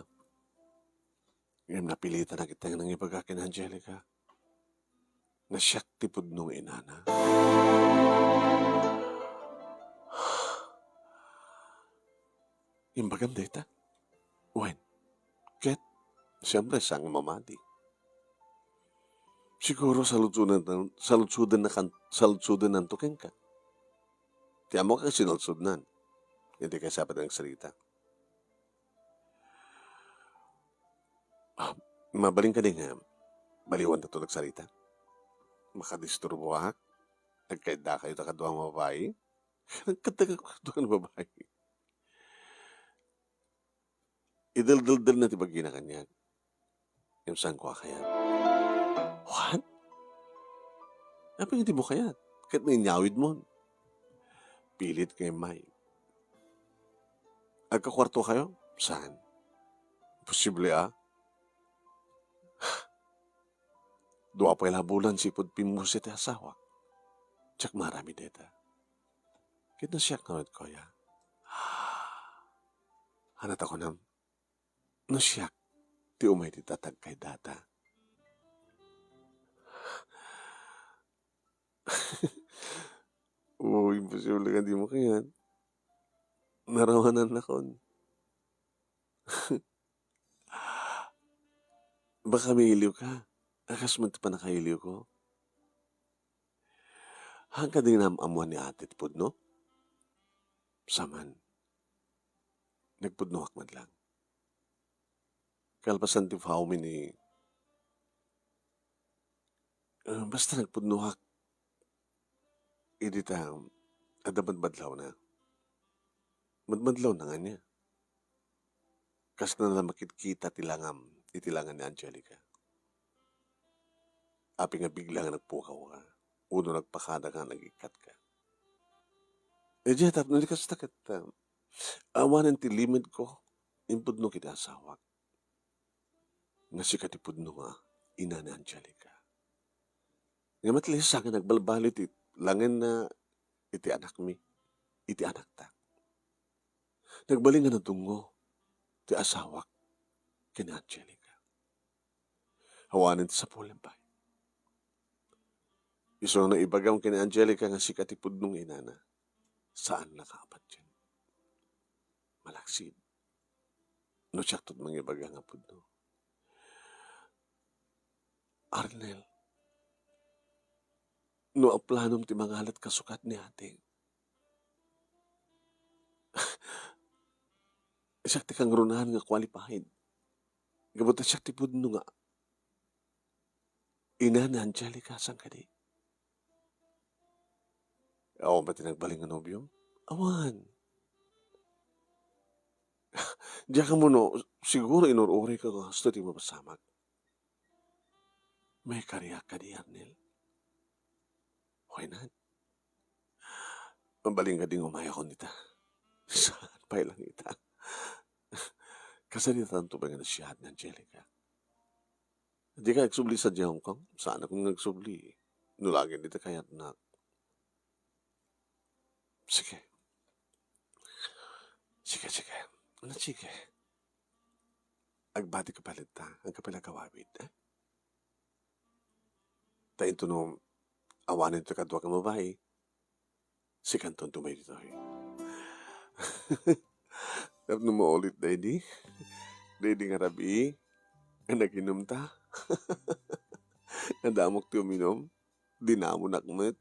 Yung napilitan na kita ng ipagakin Angelica. Nasyak tipod nung inana. Yung bagam data. When? Ket, siyempre sang mamadi. Siguro salutsudan ng tukeng ka. Tiyan mo ka sinalsudnan. Hindi ka sapat ng salita. Mabaling ka din nga. Baliwan na ito nagsalita. Makadisturbo ha. Nagkaida kayo takaduang babae. Nagkatagaduang babae. Idaldaldal na tibagi na kanya. Yung saan ko kaya. What? Apa hindi mo kaya? Kahit ninyawid mo. Pilit kay May. Agkakwarto kayo? Saan? Posible Dua pa bulan sipod pimusit asawa. Tsak marami deta. Kita siya kawit ko ya. Hanat ako na. Nasyak. Ti umay ti tatag kay data. Imposible ka di mo kaya. Narawanan ako. Baka may iliw ka. Akas mo pa nakailiw ko. Hangka din amuan ni ate tipod, no? Saman. Nagpudnohak man lang. Kalpasan ti fawmi ni... basta nagpudnohak. Idita, adabad-badlaw na. Madmadlaw na nga niya. Kas na nalang makikita itilangan ni Angelica. Api nga bigla nga nagpukaw ka. Uno nagpakada ka, nagikat ka. Diyan, tapos nalikas takat. Awanan ti limit ko, impudno kita asawak. Nga si katipudno nga, ina ni Angelica. Nga matlis sa akin, nagbalbalit langin na iti anak mi, iti anak ta. Nagbaling nga na tungo, ti asawak, kina Angelica. Hawanan ti sa pulempay. Iso na ibagam kina Angelica nga si katipod nung inana. Saan nakaapat yan? Malaksid. No siya tot mga ibaga nga pud no. Arnel, no ang planom ti mangalat kasukat ni ate. Siya ti kang runahan nga qualified. Gabuta siya ti pud no nga. Ina na Angelica sang kadi. Ako ba tinagbaling nga nobyo? Awan. Diya ka mo no, siguro inururi ka kung gusto ti mapasamag. May kariyak ka di, Arnel. Why not? Mabaling ka ding umaya ko nita. Saan pa ilang ita? Kasalitan to ba nga na siya ni Angelica? Di ka nagsubli sa Hong Kong? Saan akong nagsubli? Nulagin dito kaya na. Sige. Sige. Ano sige? Agbati ka palit ta. Ang kapila kawawid. Tayin to no, awanin to kadwa ka mabahay. Si Kanton tumay dito. Tapos no mo ulit, Daddy. Daddy nga rabi. Ang naginom ta. Nadamok ti uminom. Di na mo nakmet.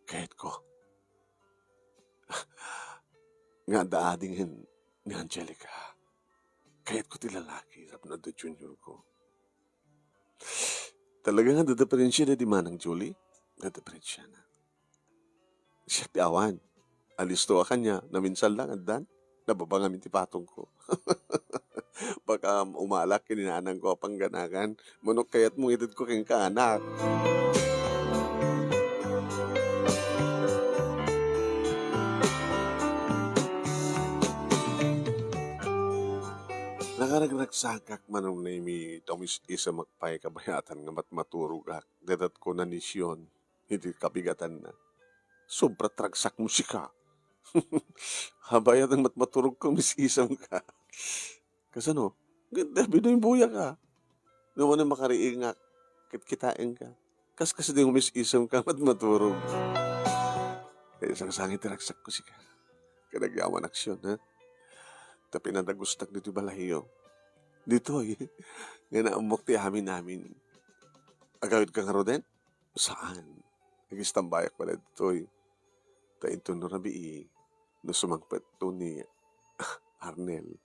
Kahit ko. Nga daadingin ni Angelica. Kahit ko ti lalaki. Sabi na do junior ko. Talaga nga dadaparin siya na di manang Julie. Dadaparin siya na. Siya ti awan. Alisto ka kanya. Na minsan lang andan. Nababangamin ti patong ko. Baka umalak kininanang ko pang ganakan. Manok kaya't mong edad ko king kaanak. Nakaragragsakak manong na imi tomis isa magpay kabayatan nga matmaturugak. Dadat ko na nisyon. Hindi kabigatan na. Sobra tragsak musika. Habayat ang matmaturog ko misisam ka. Kasano? Ganda, binoy buya ka. Naman na makariingak. Kitkitain ka. Kas din misisam ka matmaturog. Kaya isang sangit tragsak ko sika. Kanagyaman aksyon, ha? Tapi nadagustak dito balahiyo. Dito nga naamok ti amin namin. Agawid ka nga ro din? Saan? Nagistambayak pala dito Tayin to no rabi no sumangpet to ni Arnel.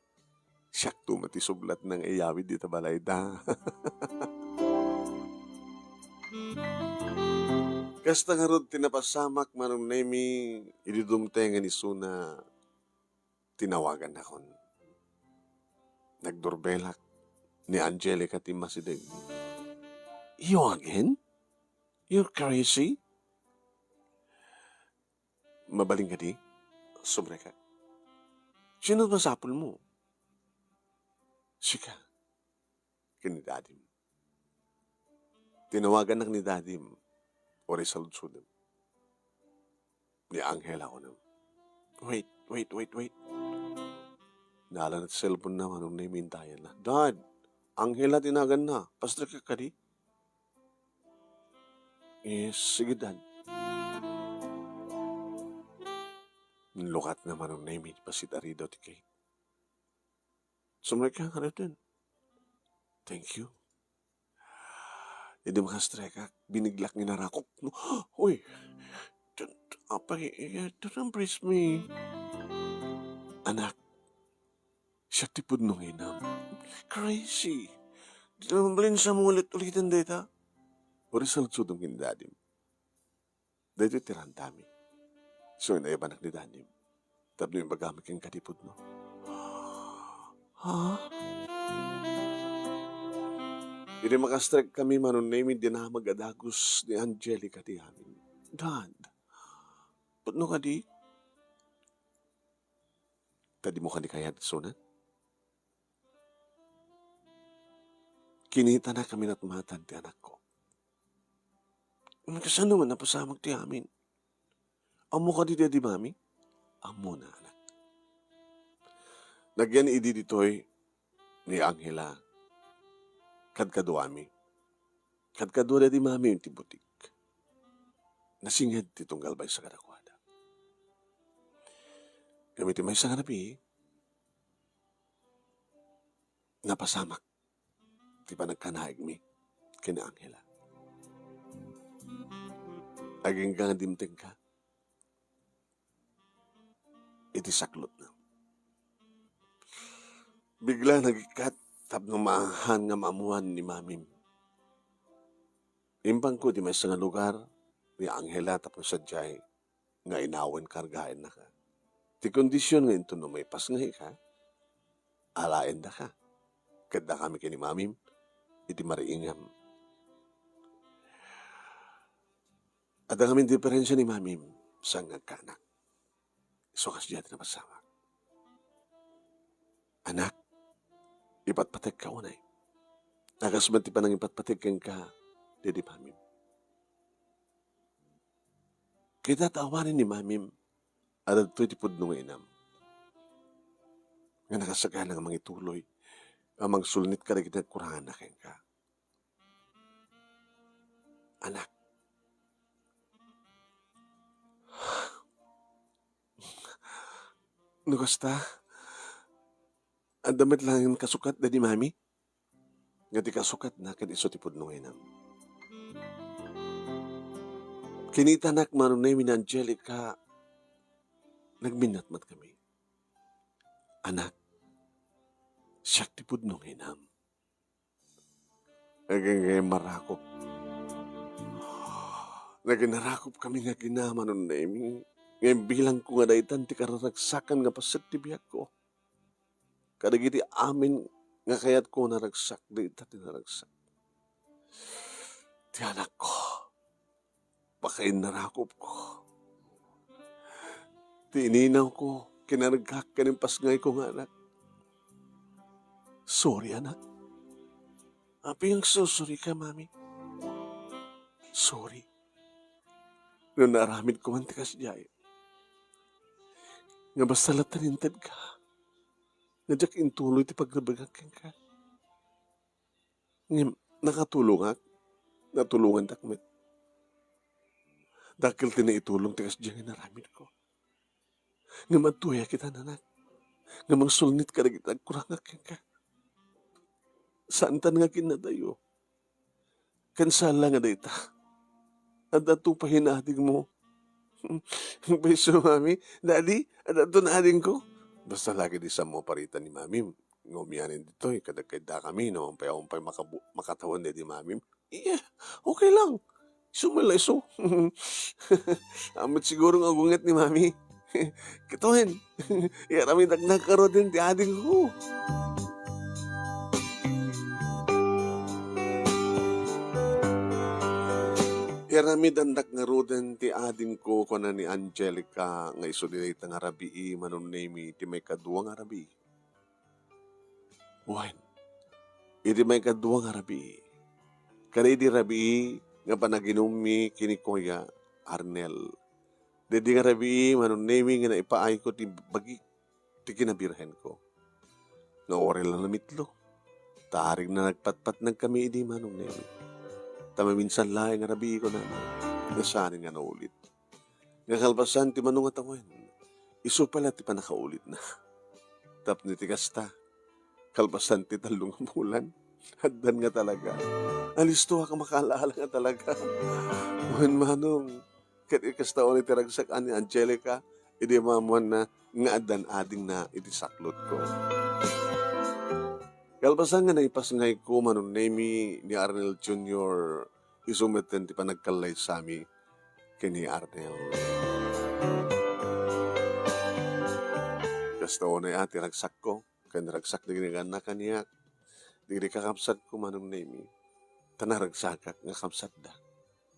Siyak to matisublat ng iyawid dito balay da. Kasta nga ro tinapasamak manong nemi ididumtengan ni Suna tinawagan akon. Nagdurbelak ni Angelica Timasideg. You again? You're crazy? Mabaling ka di? Sobre ka. Sino ba sapul mo? Sika. Kini Dadim. Tinawagan ni Dadim. O resaludsudem. Ni Angela ko nam. Wait. Nala na cellphone naman nung naimintayan na. Dad, Angela tinagan na. Pastor ka di? Yes, sige Dad. Lukat naman nung naimin pa si Darido ti Kate. Sumrek ka rin. Thank you. Hindi makastreka. Biniglak ni narakop. Uy, don't embrace me. Anak, siya tipod nung inam. Crazy. Di naman balin sa mga ulit-ulitan data. O result sudong kindadim. Dito tirantami. So, inaibanak ni Danim. Tapos yung bagamit kang katipod no. Ha? Hindi makastrek kami manon namin din na magadagos ni Angelica ti amin. Dad, putno ka di? Tadi mo ka di kaya sunan? Kinita na kami natmatan ti anak ko. Kasano man napasamag ti amin? Amo ka di mami? Amo na anak. Nagyan idi ditoy ni Angela. Kadkaduami. Kadkadua di mami yung tibutik. Nasinghed titong galbay sa kadakwada. Kami may sa kanapi, napasamak. Di pa nagkanaig mi kina Angela. Aging ka nga dimting ka. Iti saklot na. Bigla nagikat tapno maahan nga maamuan ni mamim. Imbang ko di may sa nga lugar ni Angela tapos sa jay nga inawan kargain na ka. Ti kondisyon nga ito no may pas nga ka, alain da ka. Kada kami kini mamim, iti mariingam. At ang aming diferensya ni mamim sa ngagkanak. So kasi dyan na pasama. Anak, ipatpatek ka unay. Nakasmati pa ng ipatpatek kang ka, dedi mamim. Kita tawanin ni mamim, at ito'y tipod nung inam. Nga nakasagana nga mangituloy, ang magsulnit ka rin kita kurangan na keng ka. Anak, nukasta, ang damit lang yung kasukat na di mami. Nga di kasukat na kadiso tipod nung inam. Kinitanak manunay min Angelica, nagminatmat kami. Anak, siya tipod nung inam. Naging marakop. Naginarakop kami nga ginaman nun na imi. Ngayon bilang ko nga daitan ti kararagsakan nga pasit ti biyak ko. Kadagiti amin nga kayat ko naragsak, daitan ti naragsak. Ti anak ko, pakain narakop ko. Ti ininaw ko, kinaragkak ka ng pasngay ko nga anak. Sorry anak. Api ang susuri ka, mami. Sorry. Nung naramid ko man ti kasjay. Nga basta latanintad ka. Nga jak intuloy ti pagrabagak ka. Nga nakatulong natulungan takmet. Dakil tinaitulong ti kasjay nga naramid ko. Nga matuya kita nanak. Nga mangsulnit ka na kita kurangak ka. Saan tan nga kinadayo? Kansala nga dayta. At ato pahinating mo. Beso, mami. Daddy, at ato na ading ko. Basta lagi di sa mo paritan ni mami. Ngumiyanin dito, kadagkada kami, no? Umpay makatawan di mami. Iya, okay lang. Sumala iso. Amat siguro nga gungat ni mami. Kituhin. Iarami dagdag karo din ti ading ko. Iramid andak nga roden ti ading ko na ni Angelica nga iso dinay nga rabii manon name ti may kadua nga rabii. Wen, iti may kadua nga rabii. Kani di rabii nga panaginumi kini Kuya Arnel. Dedi nga rabii manon name nga naipaay ko ti bagi ti kinabirhen ko. Nga orel lang namitlo. Taring na nagpatpat ng kami di manon name. Tama minsan laing nga rabi ko naman. Nasanin nga naulit. Nga kalbasan ti manong atawen. Iso pala ti panakaulit na. Tap ni ti kasta. Kalbasan ti talong bulan. Haddan nga talaga. Alisto ka makalaala nga talaga. Muhan manong. Kat ikasta o ni tiragsakan ni Angelica. Idi mamuan na nga adan ading na iti saklot ko. Kalpasan nga naipasngay ko manon name ni Arnel Jr. Isumeten ti panagkalay sami kini Arnel. Kasta o na ati ragsak ko. Kan ragsak di gana kaniyak. Di kakapsat ko manon name. Tanaragsakak nga kapsat da.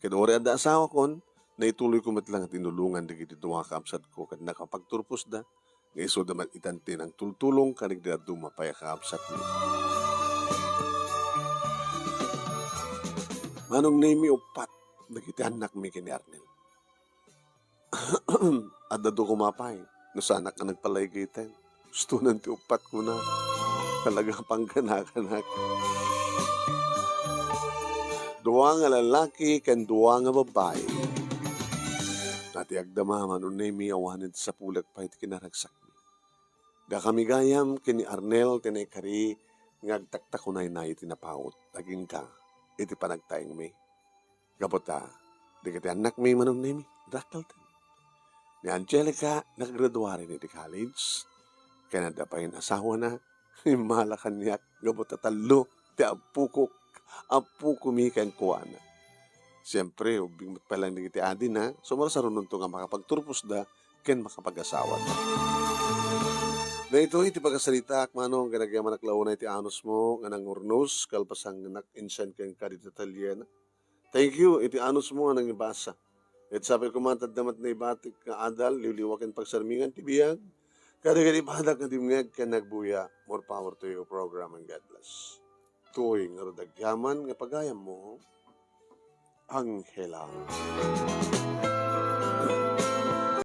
Kaya ori ada asawa kon, naituloy ko matlang at inulungan di kiti tunga kapsat ko. Kad nakapagturpos da, nga iso daman itantin ang tultulong kanig da dumapay kapsat mo. Manong name upat, nagiti anak mi kini Arnel. At dado kumapay, nasanak ka nagpalay kitin. Gusto nang tiupat ko na. Talaga pang kanak. Duwa nga lalaki kan duwa nga babae. Nati agdama manunay mi awanid sa pulag pa iti kinaragsak mi. Da kami gayam kini Arnel tinay kari ngagtaktak unay na iti napaut. Aging ka iti panagtaing mi. Gapota, di kiti anak mi manunay mi. Dakal tin. Ni Angelica naggraduari ni di college. Kaya nadapayin asawa na. Malakan niya. Gapota talo. Ti apu ko mi kan kuwana. Siyempre, ubing pa lang nagiti adi na, sumara sa runong to nga makapagturpos da, ken makapag-asawa da. Na ito, iti pagkasalita, akmano, ang ganagyaman naklaw na iti anos mo, nga nang urnos, kalpasang nak-insan kang kadita Talyana. Thank you, iti anos mo nga nang ibasa. At sabi ko matad damat na ibatik ka adal, liwliwakin pagsarmingan, tibiyag. Kada-kada ibadak na dimngag ka nagbuya. More power to your program and God bless. Tuwing nga pagayam mo, Angela.